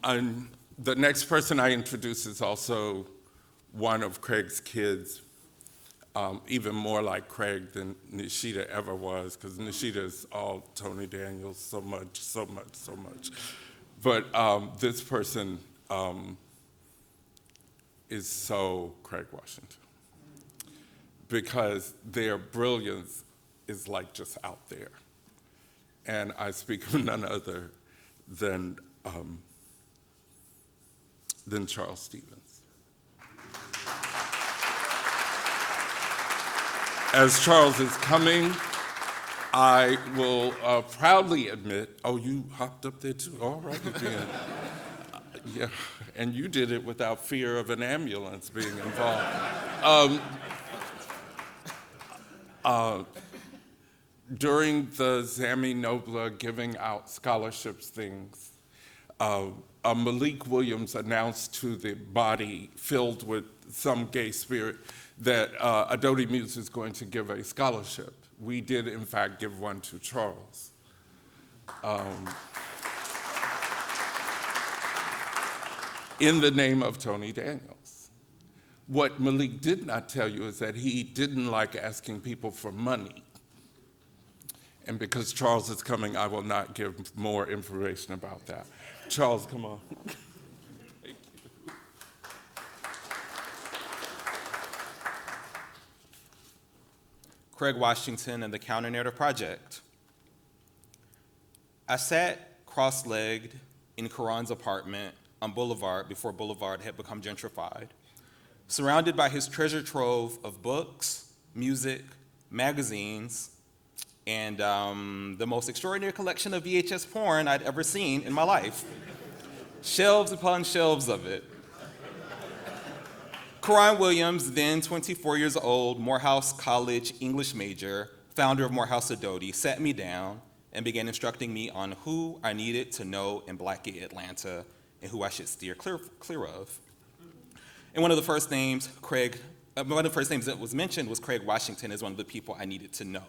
And the next person I introduce is also one of Craig's kids, even more like Craig than Nashida ever was, because Nashida is all Tony Daniels, so much, so much, so much. But this person is so Craig Washington, because their brilliance is like just out there. And I speak of none other than Charles Stevens. As Charles is coming, I will proudly admit, oh, you hopped up there too, all right again. Yeah, and you did it without fear of an ambulance being involved. During the Zami Nobla giving out scholarships things, Malik Williams announced to the body filled with some gay spirit that Adodi Muse is going to give a scholarship. We did, in fact, give one to Charles. In the name of Tony Daniels. What Malik did not tell you is that he didn't like asking people for money. And because Charles is coming, I will not give more information about that. Charles, come on. Thank you. Craig Washington and the Counter-Narrative Project. I sat cross-legged in Karan's apartment on Boulevard before Boulevard had become gentrified, surrounded by his treasure trove of books, music, magazines, and the most extraordinary collection of VHS porn I'd ever seen in my life. Shelves upon shelves of it. Karan Williams, then 24 years old, Morehouse College English major, founder of Morehouse Adodi, sat me down and began instructing me on who I needed to know in Black gay Atlanta and who I should steer clear of. And one of the first names that was mentioned was Craig Washington as one of the people I needed to know.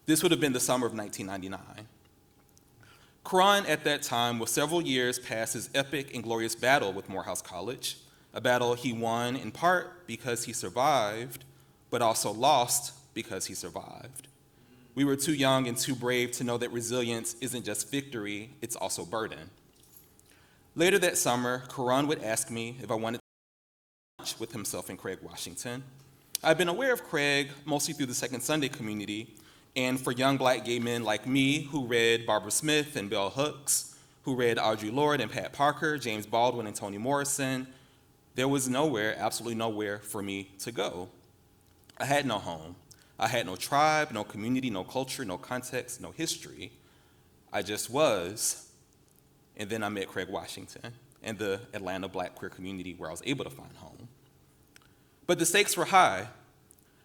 This would have been the summer of 1999. Karan at that time was several years past his epic and glorious battle with Morehouse College, a battle he won in part because he survived, but also lost because he survived. We were too young and too brave to know that resilience isn't just victory, it's also burden. Later that summer, Karan would ask me if I wanted to lunch with himself and Craig Washington. I've been aware of Craig mostly through the Second Sunday community, and for young Black gay men like me who read Barbara Smith and Bell Hooks, who read Audre Lorde and Pat Parker, James Baldwin and Toni Morrison, there was nowhere, absolutely nowhere for me to go. I had no home. I had no tribe, no community, no culture, no context, no history. I just was. And then I met Craig Washington and the Atlanta Black queer community where I was able to find home. But the stakes were high.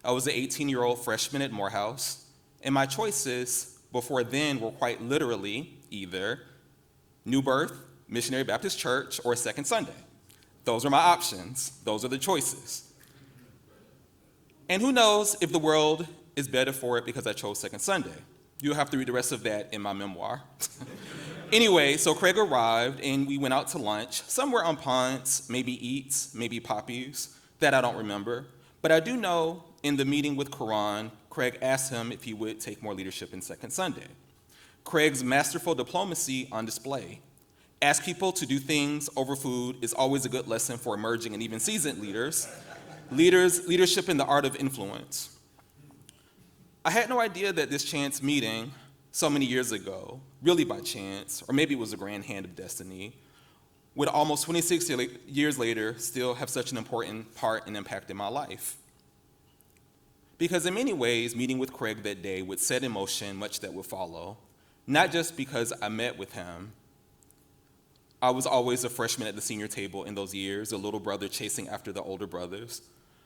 I was an 18-year-old freshman at Morehouse, and my choices before then were quite literally either New Birth, Missionary Baptist Church, or Second Sunday. Those are my options. Those are the choices. And who knows if the world is better for it because I chose Second Sunday. You'll have to read the rest of that in my memoir. Anyway, so Craig arrived and we went out to lunch, somewhere on Ponce, maybe Eats, maybe Poppy's, that I don't remember. But I do know in the meeting with Karan, Craig asked him if he would take more leadership in Second Sunday. Craig's masterful diplomacy on display. Ask people to do things over food is always a good lesson for emerging and even seasoned leaders. Leadership in the art of influence. I had no idea that this chance meeting so many years ago, really by chance, or maybe it was a grand hand of destiny, would almost 26 years later still have such an important part and impact in my life. Because in many ways, meeting with Craig that day would set in motion much that would follow, not just because I met with him. I was always a freshman at the senior table in those years, a little brother chasing after the older brothers,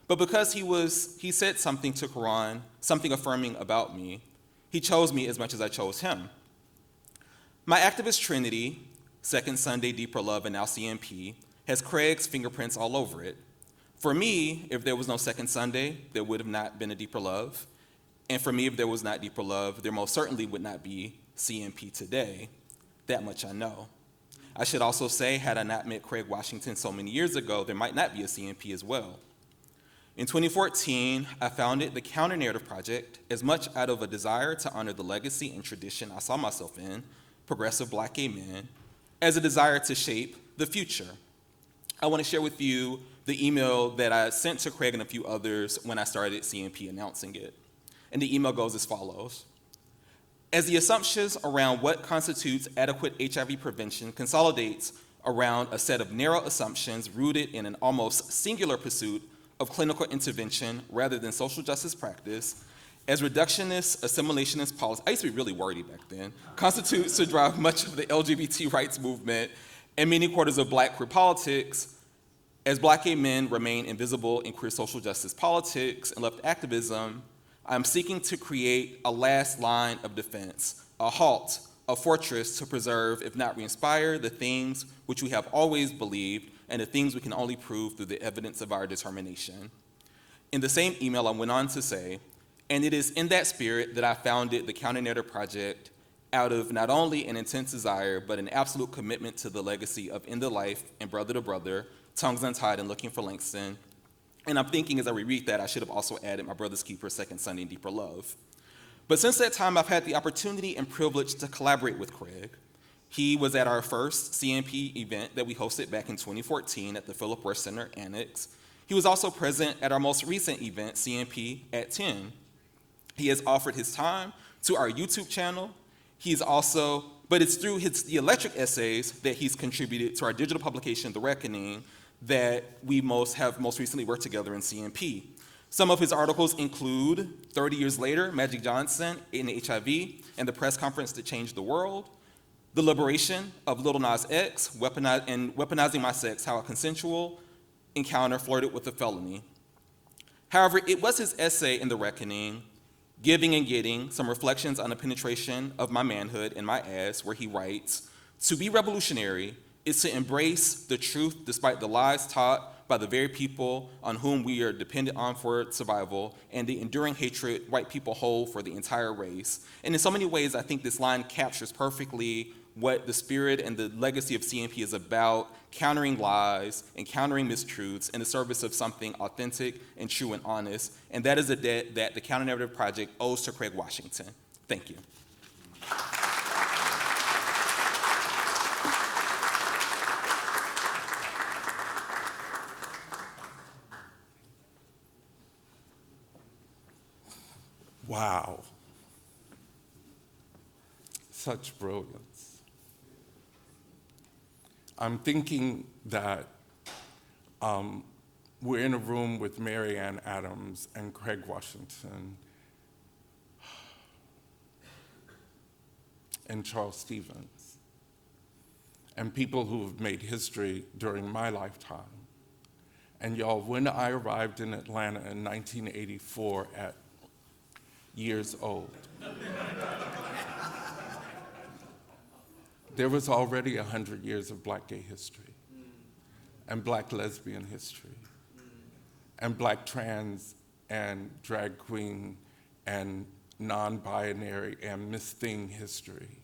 but because he said something to Karan, something affirming about me. He chose me as much as I chose him. My activist trinity, Second Sunday, Deeper Love, and now CMP, has Craig's fingerprints all over it. For me, if there was no Second Sunday, there would have not been a Deeper Love. And for me, if there was not Deeper Love, there most certainly would not be CMP today. That much I know. I should also say, had I not met Craig Washington so many years ago, there might not be a CMP as well. In 2014, I founded the Counter-Narrative Project as much out of a desire to honor the legacy and tradition I saw myself in, progressive Black gay men, as a desire to shape the future. I want to share with you the email that I sent to Craig and a few others when I started CMP announcing it. And the email goes as follows. As the assumptions around what constitutes adequate HIV prevention consolidates around a set of narrow assumptions rooted in an almost singular pursuit of clinical intervention rather than social justice practice, as reductionist, assimilationist policy, I used to be really wordy back then, constitutes to drive much of the LGBT rights movement and many quarters of Black queer politics, as Black gay men remain invisible in queer social justice politics and left activism, I'm seeking to create a last line of defense, a halt, a fortress to preserve, if not re-inspire, the things which we have always believed and the things we can only prove through the evidence of our determination. In the same email, I went on to say, and it is in that spirit that I founded the Counter-Narrative Project out of not only an intense desire, but an absolute commitment to the legacy of In the Life and Brother to Brother, Tongues Untied and Looking for Langston. And I'm thinking as I reread that, I should have also added My Brother's Keeper, Second Sunday, and Deeper Love. But since that time, I've had the opportunity and privilege to collaborate with Craig. He was at our first CNP event that we hosted back in 2014 at the Philip Worth Center Annex. He was also present at our most recent event, CNP at 10. He has offered his time to our YouTube channel. He's also, but it's through the electric essays that he's contributed to our digital publication, The Reckoning, that we have most recently worked together in CNP. Some of his articles include 30 Years Later, Magic Johnson in HIV and the Press Conference That Changed the World, The Liberation of Lil Nas X, Weaponizing My Sex, How a Consensual Encounter Flirted with a Felony. However, it was his essay in The Reckoning, Giving and Getting, Some Reflections on the Penetration of My Manhood in My Ass, where he writes, to be revolutionary is to embrace the truth despite the lies taught by the very people on whom we are dependent on for survival and the enduring hatred white people hold for the entire race. And in so many ways, I think this line captures perfectly what the spirit and the legacy of CNP is about, countering lies and countering mistruths in the service of something authentic and true and honest. And that is a debt that the Counter-Narrative Project owes to Craig Washington. Thank you. Wow. Such brilliance. I'm thinking that we're in a room with Mary Ann Adams and Craig Washington and Charles Stevens and people who have made history during my lifetime. And y'all, when I arrived in Atlanta in 1984 at years old, there was already 100 years of Black gay history, and Black lesbian history, and Black trans and drag queen and non-binary and Miss Thing history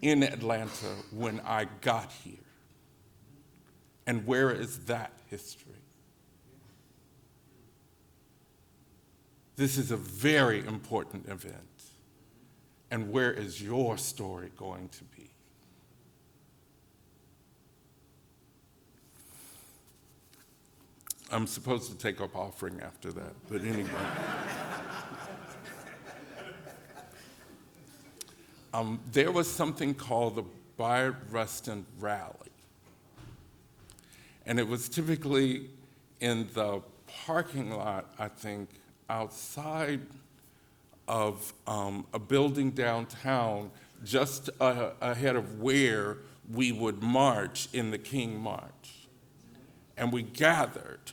in Atlanta when I got here. And where is that history? This is a very important event. And where is your story going to be? I'm supposed to take up offering after that, but anyway. There was something called the Bayard Rustin rally. And it was typically in the parking lot, I think, outside of a building downtown, just ahead of where we would march in the King March. And we gathered,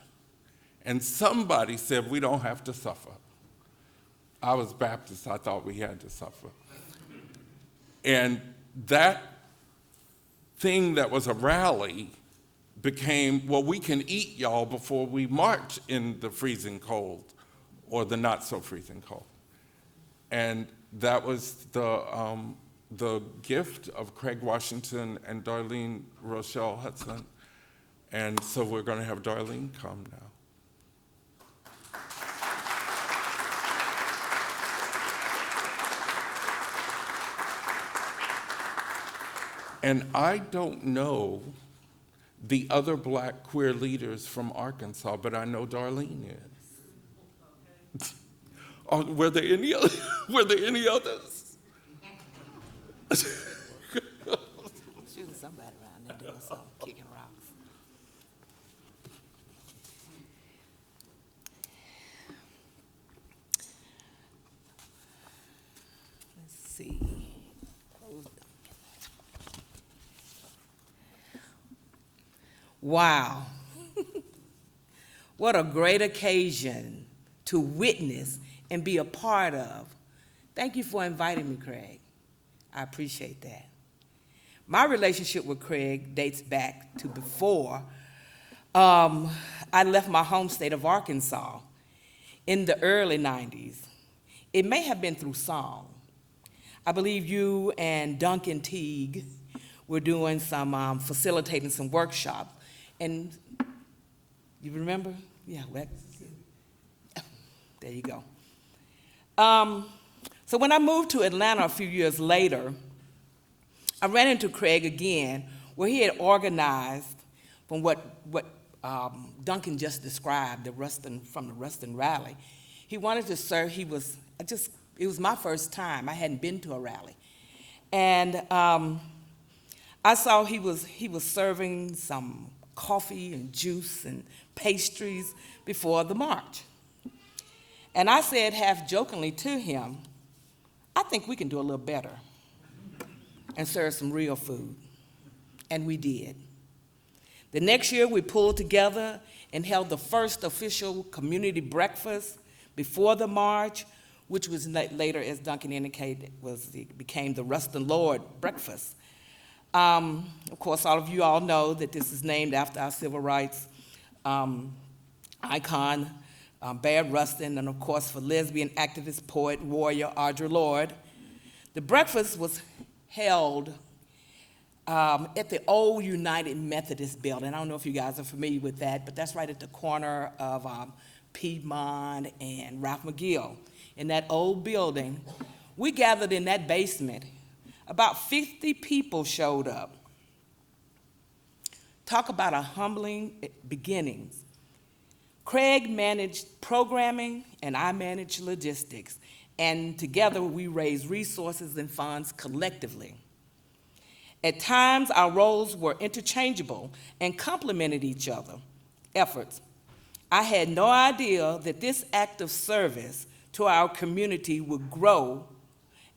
and somebody said, we don't have to suffer. I was Baptist, I thought we had to suffer. And that thing that was a rally became, well, we can eat y'all before we march in the freezing cold, or the not so freezing cold. And that was the gift of Craig Washington and Darlene Rochelle Hudson. And so we're going to have Darlene come now. And I don't know the other Black queer leaders from Arkansas, but I know Darlene is. Oh, were there any others? Shooting somebody around there doing something, kicking rocks. see. Wow. What a great occasion to witness and be a part of. Thank you for inviting me, Craig. I appreciate that. My relationship with Craig dates back to before I left my home state of Arkansas in the early 90s. It may have been through song. I believe you and Duncan Teague were doing some, facilitating some workshops. And you remember? Yeah, there you go. So when I moved to Atlanta a few years later, I ran into Craig again, where he had organized from what Duncan just described, from the Rustin rally. He wanted to serve. It was my first time. I hadn't been to a rally, and I saw he was serving some coffee and juice and pastries before the march. And I said half jokingly to him, I think we can do a little better and serve some real food. And we did. The next year we pulled together and held the first official community breakfast before the march, which was later, as Duncan indicated, became the Audre Lorde Breakfast. Of course, all of you all know that this is named after our civil rights icon, Bayard Rustin, and of course for lesbian activist, poet, warrior, Audre Lorde. The breakfast was held at the old United Methodist building. I don't know if you guys are familiar with that, but that's right at the corner of Piedmont and Ralph McGill. In that old building, we gathered in that basement. About 50 people showed up. Talk about a humbling beginnings. Craig managed programming and I managed logistics, and together we raised resources and funds collectively. At times, our roles were interchangeable and complemented each other's efforts. I had no idea that this act of service to our community would grow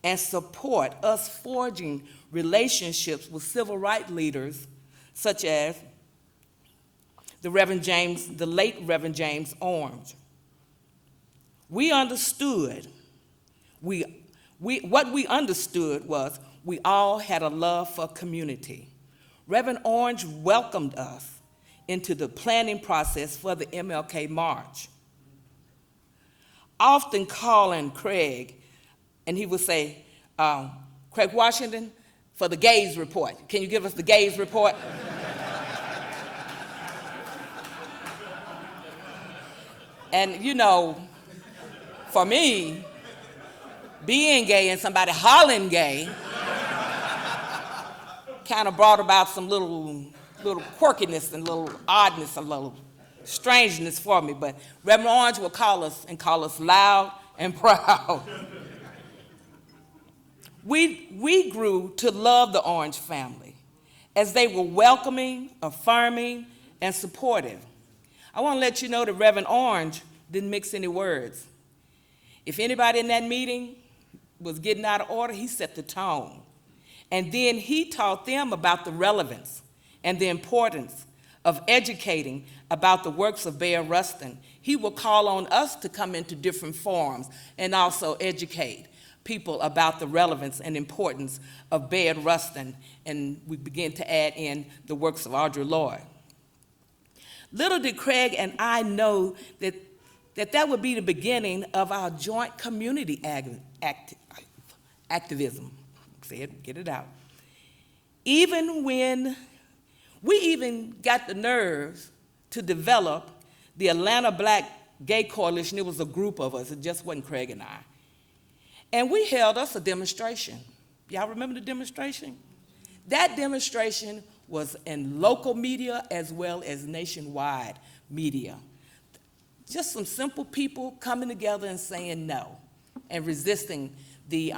and support us forging relationships with civil rights leaders such as the late Reverend James Orange. We understood, what we understood was we all had a love for community. Reverend Orange welcomed us into the planning process for the MLK March, often calling Craig, and he would say, Craig Washington, for the gays report. Can you give us the gays report? And you know, for me, being gay and somebody hollering gay kind of brought about some little quirkiness and little oddness, a little strangeness for me. But Reverend Orange would call us loud and proud. We grew to love the Orange family as they were welcoming, affirming, and supportive. I want to let you know that Reverend Orange didn't mix any words. If anybody in that meeting was getting out of order, he set the tone. And then he taught them about the relevance and the importance of educating about the works of Bayard Rustin. He will call on us to come into different forums and also educate people about the relevance and importance of Bayard Rustin, and we begin to add in the works of Audre Lorde. Little did Craig and I know that would be the beginning of our joint community activism. Say it, get it out. Even when we even got the nerves to develop the Atlanta Black Gay Coalition. It was a group of us, it just wasn't Craig and I. And we held us a demonstration. Y'all remember the demonstration? That demonstration was in local media as well as nationwide media. Just some simple people coming together and saying no and resisting the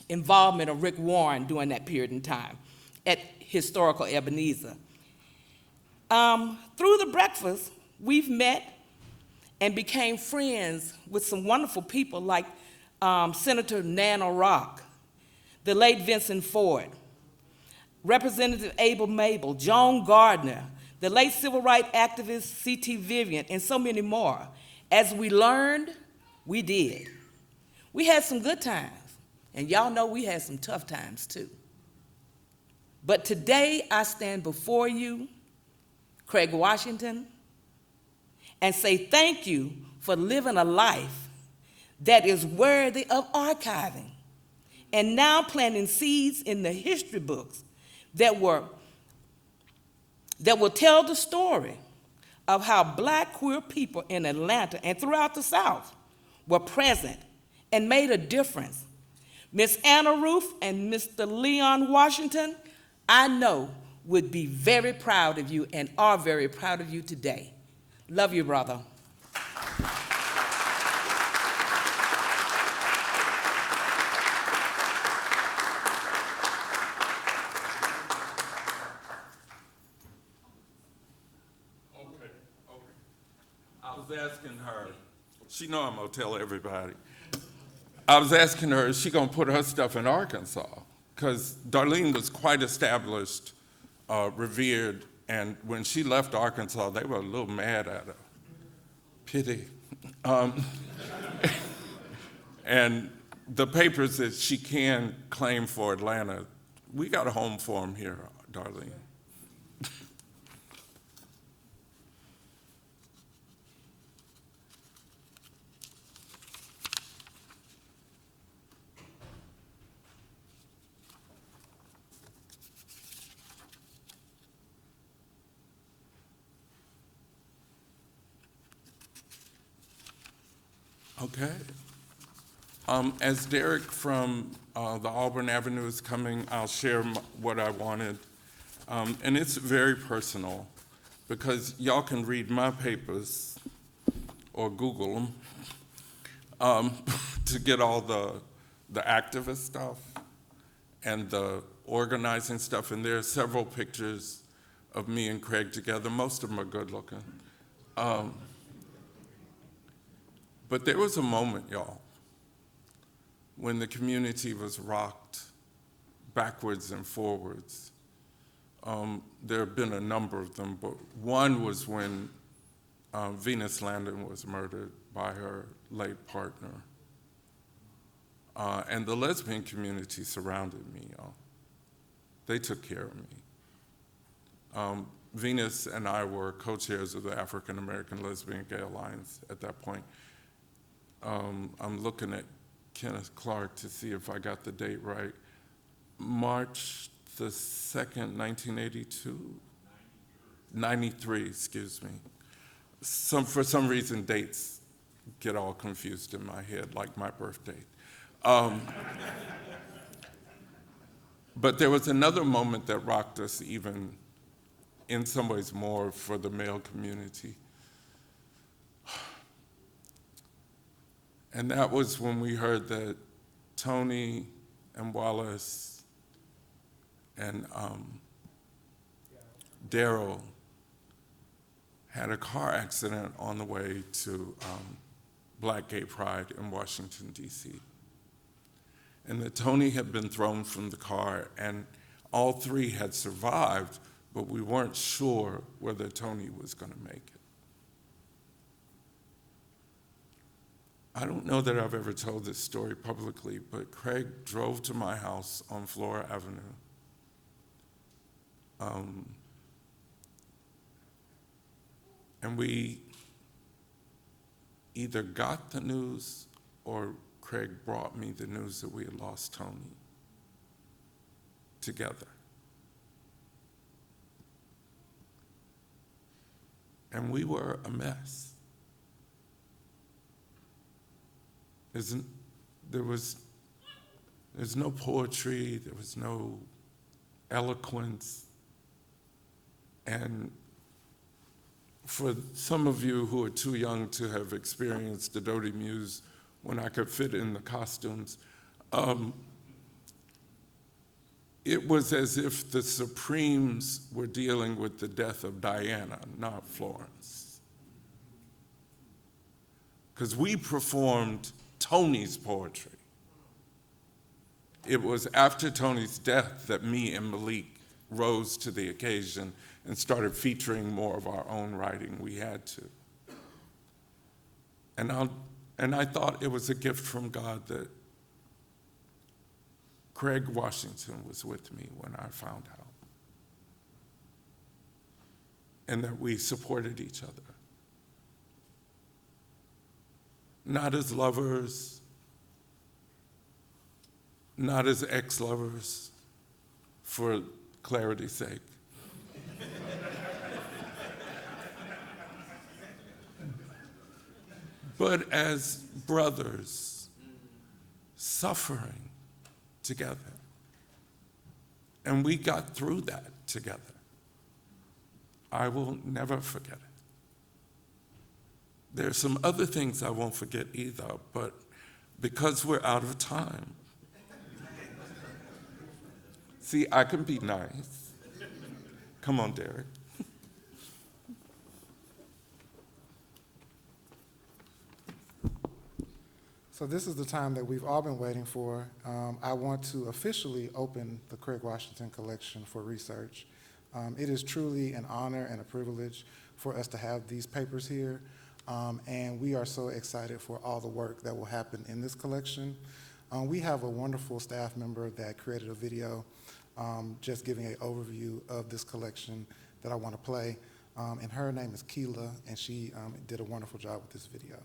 involvement of Rick Warren during that period in time at historical Ebenezer. Through the breakfast, we've met and became friends with some wonderful people like Senator Nana Rock, the late Vincent Ford, Representative Abel Mabel, Joan Gardner, the late civil rights activist C.T. Vivian, and so many more. As we learned, we did. We had some good times, and y'all know we had some tough times too. But today I stand before you, Craig Washington, and say thank you for living a life that is worthy of archiving and now planting seeds in the history books that will tell the story of how Black queer people in Atlanta and throughout the South were present and made a difference. Miss Anna Ruth and Mr. Leon Washington, I know would be very proud of you and are very proud of you today. Love you, brother. I was asking her, she know I'm gonna tell everybody. I was asking her, is she gonna put her stuff in Arkansas? Because Darlene was quite established, revered, and when she left Arkansas, they were a little mad at her. Pity. And the papers that she can claim for Atlanta, we got a home for them here, Darlene. Okay. As Derek from the Auburn Avenue is coming, I'll share what I wanted. And it's very personal because y'all can read my papers or Google them to get all the activist stuff and the organizing stuff. And there are several pictures of me and Craig together. Most of them are good looking. But there was a moment, y'all, when the community was rocked backwards and forwards. There have been a number of them, but one was when Venus Landon was murdered by her late partner. And the lesbian community surrounded me, y'all. They took care of me. Venus and I were co-chairs of the African American Lesbian Gay Alliance at that point. I'm looking at Kenneth Clark to see if I got the date right. March the 2nd, 1982? 93, excuse me. For some reason, dates get all confused in my head, like my birth date. But there was another moment that rocked us even, in some ways more for the male community. And that was when we heard that Tony and Wallace and Daryl had a car accident on the way to Black Gay Pride in Washington, D.C. And that Tony had been thrown from the car, and all three had survived, but we weren't sure whether Tony was going to make it. I don't know that I've ever told this story publicly, but Craig drove to my house on Flora Avenue. And we either got the news or Craig brought me the news that we had lost Tony together. And we were a mess. There's no poetry, there was no eloquence. And for some of you who are too young to have experienced the Doty Muse when I could fit in the costumes, it was as if the Supremes were dealing with the death of Diana, not Florence. Because we performed Tony's poetry. It was after Tony's death that me and Malik rose to the occasion and started featuring more of our own writing. We had to. And I thought it was a gift from God that Craig Washington was with me when I found out, and that we supported each other. Not as lovers, not as ex-lovers, for clarity's sake. But as brothers suffering together. And we got through that together. I will never forget it. There's some other things I won't forget either, but because we're out of time. See, I can be nice. Come on, Derek. So this is the time that we've all been waiting for. I want to officially open the Craig Washington Collection for research. It is truly an honor and a privilege for us to have these papers here, and we are so excited for all the work that will happen in this collection. We have a wonderful staff member that created a video just giving an overview of this collection that I want to play, and her name is Keela, and she did a wonderful job with this video.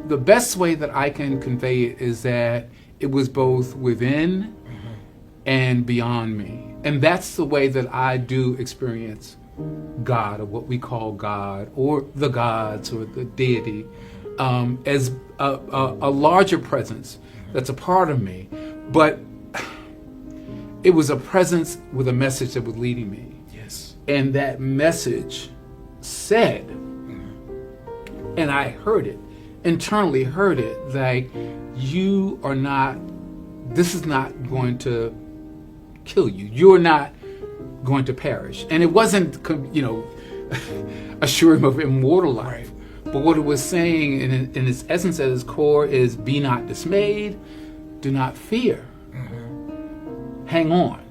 The best way that I can convey it is that it was both within and beyond me. And that's the way that I do experience God, or what we call God, or the gods, or the deity, as a larger presence that's a part of me. But it was a presence with a message that was leading me. Yes. And that message said, and I heard it, internally heard it, like, you are not, this is not going to kill you. You're not going to perish. And it wasn't, assuring of immortal life. But what it was saying in its essence, at its core, is be not dismayed, do not fear. Hang on.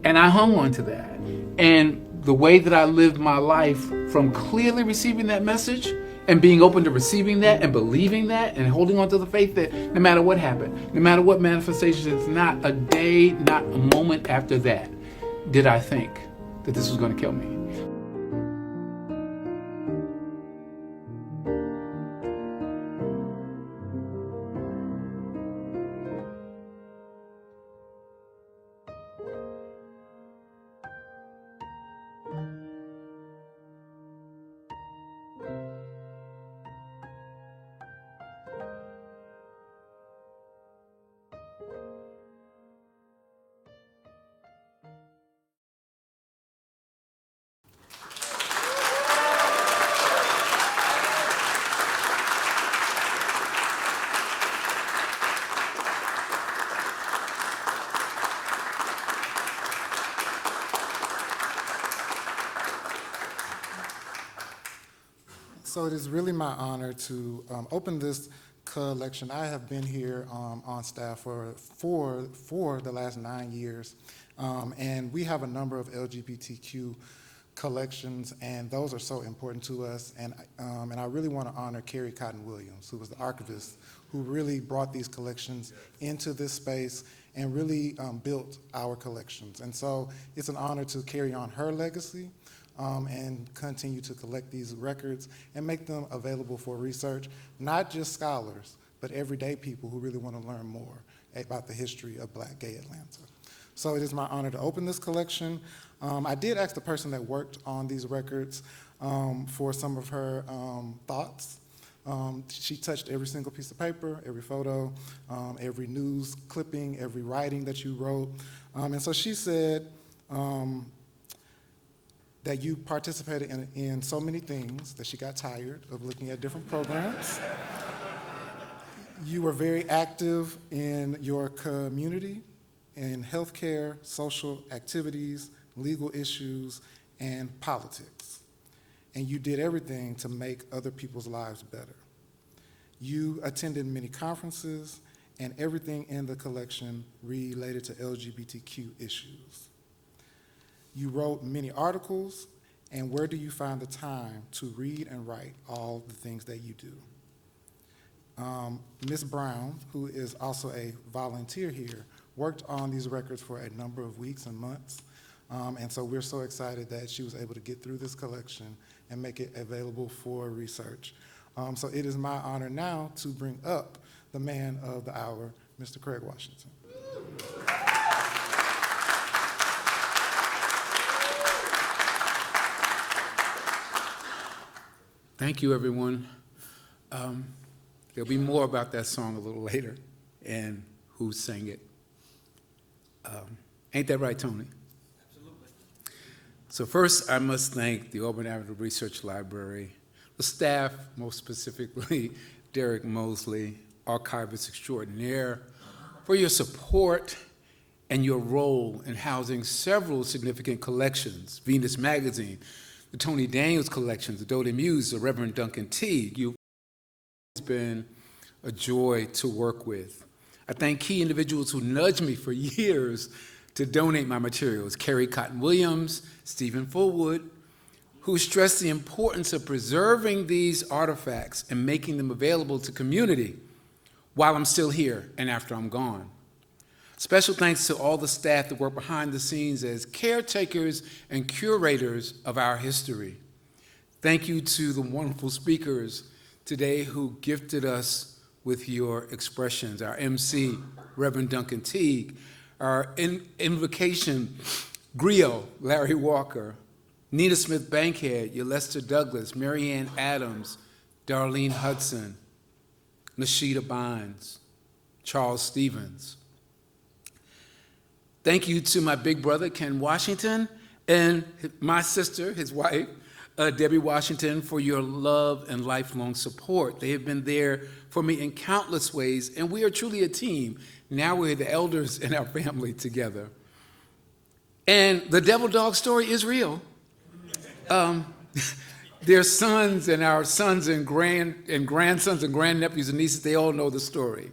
And I hung on to that. And the way that I lived my life, from clearly receiving that message and being open to receiving that and believing that and holding on to the faith that no matter what happened, no matter what manifestations, not a day, not a moment after that did I think that this was going to kill me. So it is really my honor to open this collection. I have been here on staff for the last 9 years, and we have a number of LGBTQ collections, and those are so important to us. And I really want to honor Carrie Cotton Williams, who was the archivist, who really brought these collections into this space and really built our collections. And so it's an honor to carry on her legacy and continue to collect these records and make them available for research, not just scholars, but everyday people who really want to learn more about the history of Black gay Atlanta. So it is my honor to open this collection. I did ask the person that worked on these records for some of her thoughts. She touched every single piece of paper, every photo, every news clipping, every writing that you wrote. And so she said that you participated in so many things that she got tired of looking at different programs. You were very active in your community, in healthcare, social activities, legal issues, and politics. And you did everything to make other people's lives better. You attended many conferences, and everything in the collection related to LGBTQ issues. You wrote many articles, and where do you find the time to read and write all the things that you do? Ms. Brown, who is also a volunteer here, worked on these records for a number of weeks and months. And so we're so excited that she was able to get through this collection and make it available for research. So it is my honor now to bring up the man of the hour, Mr. Craig Washington. Thank you, everyone. There'll be more about that song a little later and who sang it. Ain't that right, Tony? Absolutely. So first, I must thank the Auburn Avenue Research Library, the staff, most specifically Derek Mosley, archivist extraordinaire, for your support and your role in housing several significant collections: Venus Magazine, the Tony Daniels collections, the Doty Muse, the Reverend Duncan Teague. It's been a joy to work with. I thank key individuals who nudged me for years to donate my materials: Carrie Cotton Williams, Stephen Fullwood, who stressed the importance of preserving these artifacts and making them available to community while I'm still here and after I'm gone. Special thanks to all the staff that work behind the scenes as caretakers and curators of our history. Thank you to the wonderful speakers today who gifted us with your expressions: our MC, Reverend Duncan Teague, our invocation griot, Larry Walker, Nina Smith Bankhead, Yolesta Douglas, Marianne Adams, Darlene Hudson, Nashida Bynes, Charles Stevens. Thank you to my big brother, Ken Washington, and my sister, his wife, Debbie Washington, for your love and lifelong support. They have been there for me in countless ways, and we are truly a team. Now we're the elders in our family together. And the devil dog story is real. Their sons and our sons and grandsons and grandnephews and nieces, they all know the story.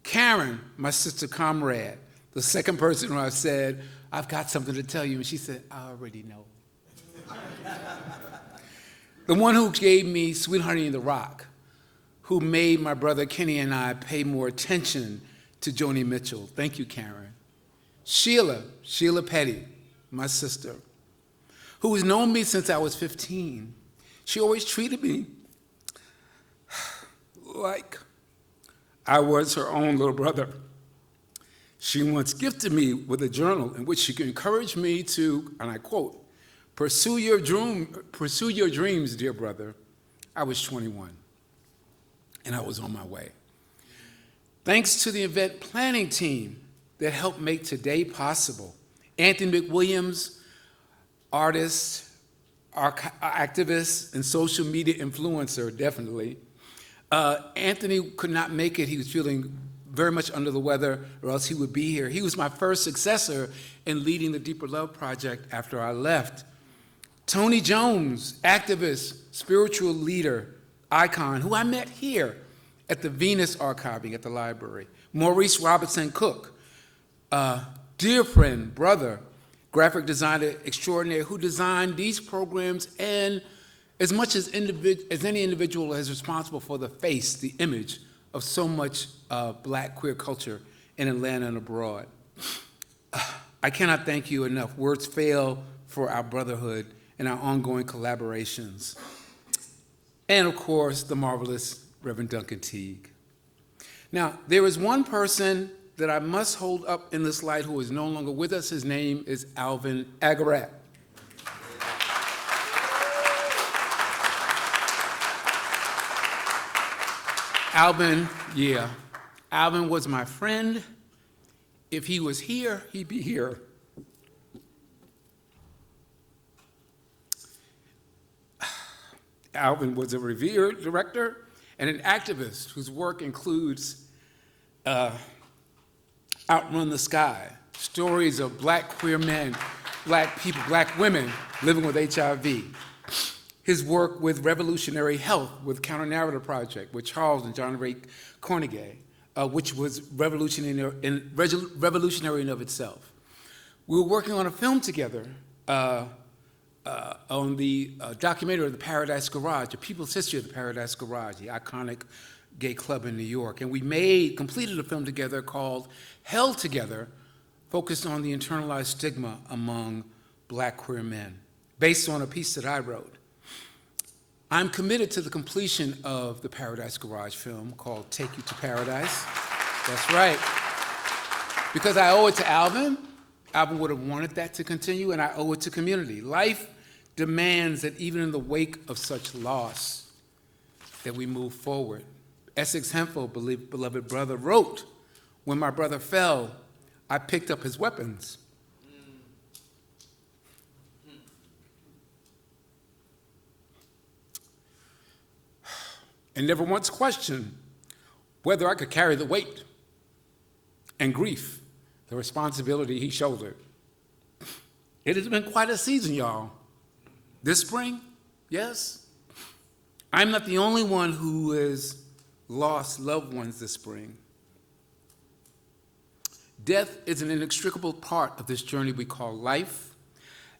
Karen, my sister comrade, the second person who I said, I've got something to tell you, and she said, I already know. The one who gave me Sweet Honey in the Rock, who made my brother Kenny and I pay more attention to Joni Mitchell. Thank you, Karen. Sheila Petty, my sister, who has known me since I was 15. She always treated me like I was her own little brother. She once gifted me with a journal in which she encouraged me to, and I quote, pursue your dreams, dear brother. I was 21, and I was on my way. Thanks to the event planning team that helped make today possible. Anthony McWilliams, artist, activist, and social media influencer, definitely. Anthony could not make it. He was feeling very much under the weather, or else he would be here. He was my first successor in leading the Deeper Love Project after I left. Tony Jones, activist, spiritual leader, icon, who I met here at the Venus Archiving at the library. Maurice Robertson Cook, dear friend, brother, graphic designer extraordinaire who designed these programs, and as much as any individual is responsible for the face, the image of so much Black queer culture in Atlanta and abroad. I cannot thank you enough. Words fail for our brotherhood and our ongoing collaborations. And of course, the marvelous Reverend Duncan Teague. Now, there is one person that I must hold up in this light who is no longer with us. His name is Alvin Agarat. Alvin was my friend. If he was here, he'd be here. Alvin was a revered director and an activist whose work includes Outrun the Sky, stories of Black queer men, Black people, Black women living with HIV. His work with Revolutionary Health, with Counter-Narrative Project, with Charles and John Ray Cornegay, which was revolutionary in of itself. We were working on a film together on the documentary of the Paradise Garage, the people's history of the Paradise Garage, the iconic gay club in New York. And we completed a film together called Held Together, focused on the internalized stigma among Black queer men, based on a piece that I wrote. I'm committed to the completion of the Paradise Garage film called Take You to Paradise. That's right. Because I owe it to Alvin. Alvin would have wanted that to continue, and I owe it to community. Life demands that even in the wake of such loss, that we move forward. Essex Hemphill, beloved brother, wrote, "When my brother fell, I picked up his weapons." And never once questioned whether I could carry the weight and grief, the responsibility he shouldered. It has been quite a season, y'all. This spring, yes. I'm not the only one who has lost loved ones this spring. Death is an inextricable part of this journey we call life.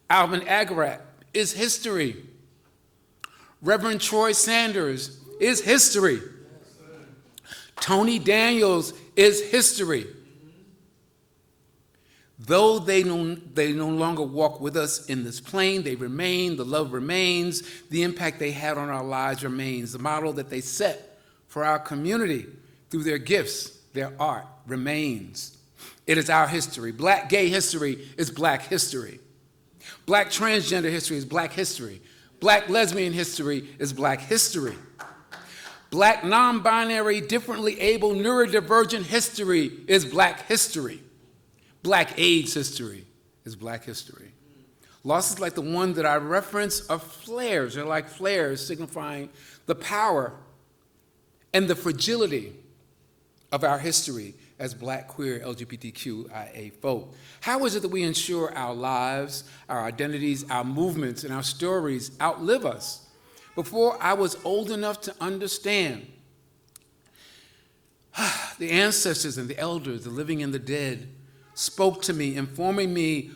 Alvin Agarat is history. Reverend Troy Sanders is history. Tony Daniels is history. Though they no longer walk with us in this plane, they remain, the love remains, the impact they had on our lives remains, the model that they set for our community through their gifts, their art remains. It is our history. Black gay history is Black history. Black transgender history is Black history. Black lesbian history is Black history. Black non-binary, differently able, neurodivergent history is Black history. Black AIDS history is Black history. Losses like the one that I reference are flares. They're like flares signifying the power and the fragility of our history as Black, queer, LGBTQIA folk. How is it that we ensure our lives, our identities, our movements, and our stories outlive us? Before I was old enough to understand, the ancestors and the elders, the living and the dead, spoke to me, informing me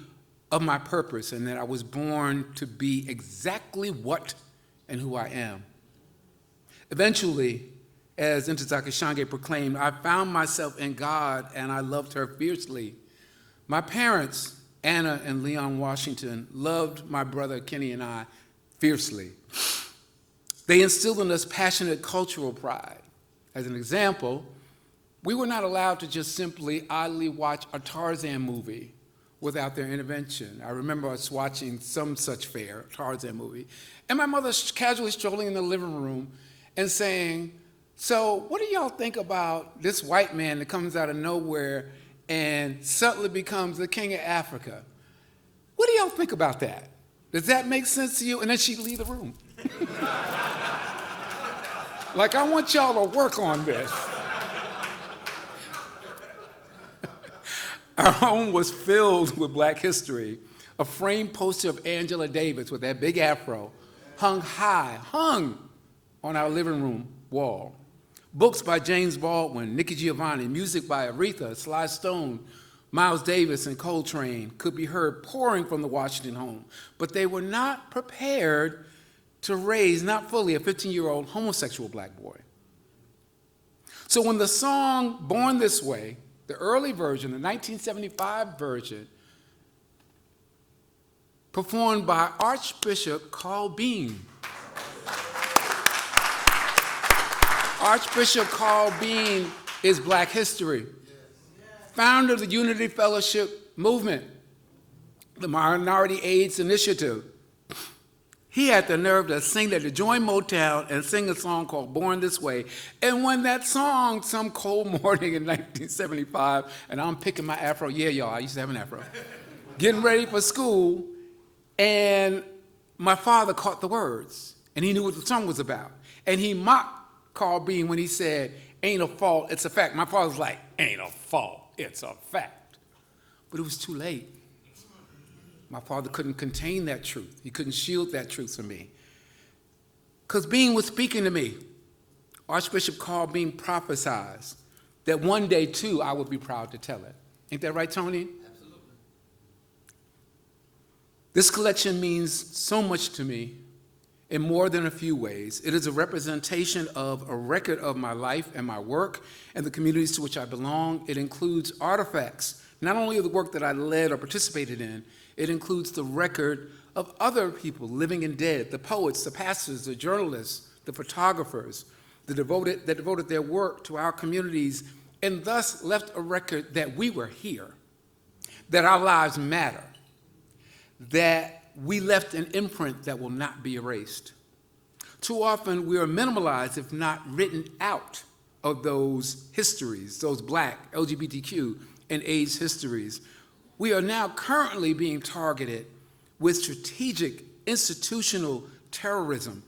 of my purpose and that I was born to be exactly what and who I am. Eventually, as Ntozake Shange proclaimed, I found myself in God and I loved her fiercely. My parents, Anna and Leon Washington, loved my brother Kenny and I fiercely. They instilled in us passionate cultural pride. As an example, we were not allowed to just simply idly watch a Tarzan movie without their intervention. I remember us watching some such fair Tarzan movie, and my mother casually strolling in the living room and saying, "So what do y'all think about this white man that comes out of nowhere and suddenly becomes the king of Africa? What do y'all think about that? Does that make sense to you?" And then she'd leave the room. Like, I want y'all to work on this. Our home was filled with Black history. A framed poster of Angela Davis with that big afro hung high, on our living room wall. Books by James Baldwin, Nikki Giovanni, music by Aretha, Sly Stone, Miles Davis, and Coltrane could be heard pouring from the Washington home, but they were not prepared to raise, not fully, a 15-year-old homosexual black boy. So when the song Born This Way, the early version, the 1975 version, performed by Archbishop Carl Bean. Archbishop Carl Bean is Black history, founder of the Unity Fellowship movement, the Minority AIDS Initiative. He had the nerve to sing that, to join Motown and sing a song called Born This Way. And when that song, some cold morning in 1975, and I'm picking my afro, yeah, y'all, I used to have an afro, getting ready for school, and my father caught the words, and he knew what the song was about. And he mocked Carl Bean when he said, ain't a fault, it's a fact. My father was like, ain't a fault, it's a fact. But it was too late. My father couldn't contain that truth. He couldn't shield that truth from me. Because Bean was speaking to me. Archbishop Carl Bean prophesied that one day, too, I would be proud to tell it. Ain't that right, Tony? Absolutely. This collection means so much to me in more than a few ways. It is a representation of a record of my life and my work and the communities to which I belong. It includes artifacts, not only of the work that I led or participated in, it includes the record of other people, living and dead, the poets, the pastors, the journalists, the photographers, that devoted their work to our communities and thus left a record that we were here, that our lives matter, that we left an imprint that will not be erased. Too often we are minimalized, if not written out, of those histories, those Black, LGBTQ, and AIDS histories. We are now currently being targeted with strategic institutional terrorism,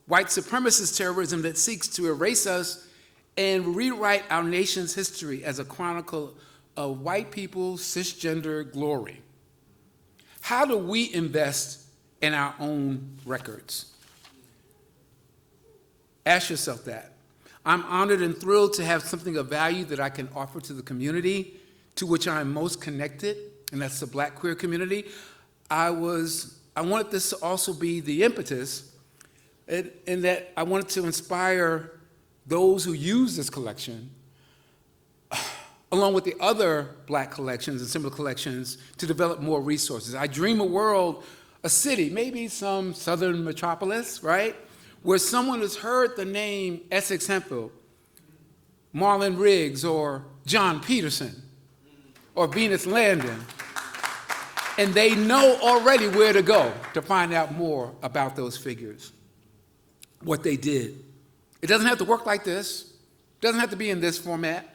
white supremacist terrorism that seeks to erase us and rewrite our nation's history as a chronicle of white people's cisgender glory. How do we invest in our own records? Ask yourself that. I'm honored and thrilled to have something of value that I can offer to the community to which I am most connected, and that's the Black queer community. I wanted this to also be the impetus in that I wanted to inspire those who use this collection, along with the other Black collections and similar collections, to develop more resources. I dream a world, a city, maybe some southern metropolis, right, where someone has heard the name Essex Hemphill, Marlon Riggs, or John Peterson, or Venus Landon, and they know already where to go to find out more about those figures, what they did. It doesn't have to work like this. It doesn't have to be in this format.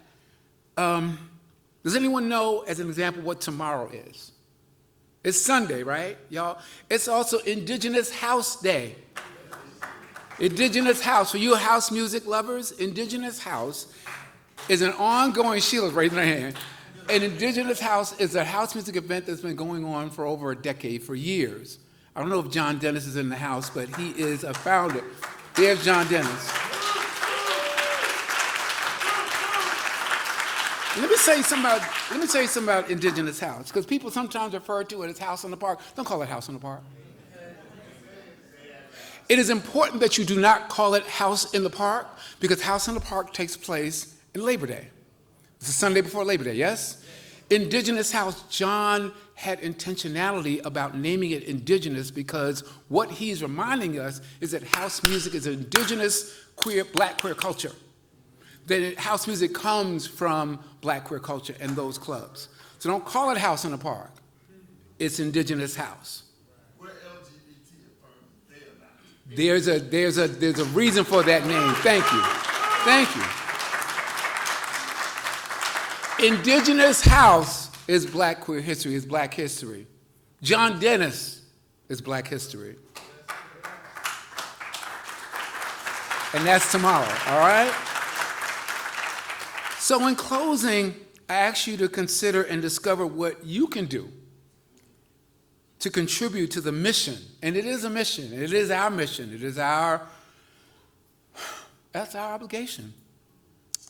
Does anyone know, as an example, what tomorrow is? It's Sunday, right, y'all? It's also Indigenous House Day. Indigenous House, for you house music lovers, Indigenous House is an ongoing, Sheila's raising her hand, an Indigenous House is a house music event that's been going on for over a decade, for years. I don't know if John Dennis is in the house, but he is a founder. There's John Dennis. Let me tell you something about Indigenous House, because people sometimes refer to it as House in the Park. Don't call it House in the Park. It is important that you do not call it House in the Park, because House in the Park takes place in Labor Day. It's the Sunday before Labor Day, yes? Indigenous House, John had intentionality about naming it Indigenous because what he's reminding us is that house music is indigenous queer, Black queer culture. That house music comes from Black queer culture and those clubs. So don't call it House in the Park. It's Indigenous House. There's a reason for that name. Thank you. Thank you. Indigenous House is Black queer history, is Black history. John Dennis is Black history. And that's tomorrow, all right? So in closing, I ask you to consider and discover what you can do to contribute to the mission. And it is a mission. It is our mission. It is our That's our obligation,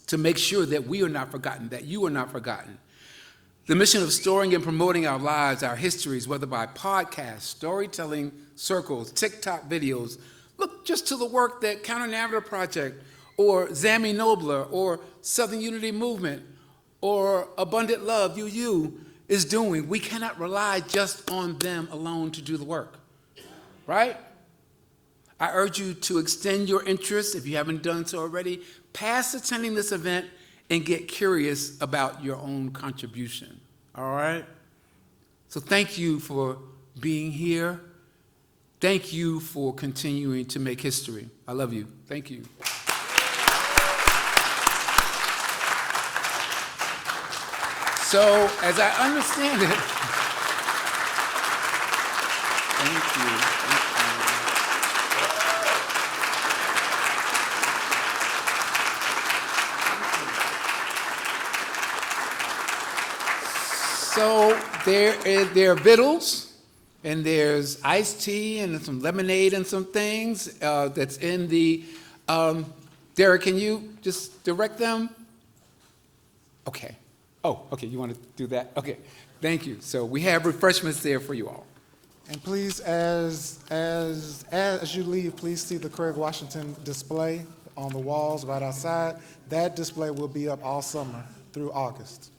to make sure that we are not forgotten, that you are not forgotten. The mission of storing and promoting our lives, our histories, whether by podcasts, storytelling circles, TikTok videos, look just to the work that Counter Narrative Project or Zami Nobler or Southern Unity Movement or Abundant Love, UU, is doing. We cannot rely just on them alone to do the work, right? I urge you to extend your interest, if you haven't done so already, past attending this event and get curious about your own contribution, all right? So thank you for being here. Thank you for continuing to make history. I love you. Thank you. So, as I understand it, thank you. So there are victuals, and there's iced tea and some lemonade and some things that's in the, Derek, can you just direct them? Okay. Oh, okay, you want to do that? Okay, thank you. So we have refreshments there for you all. And please, as you leave, please see the Craig Washington display on the walls right outside. That display will be up all summer through August.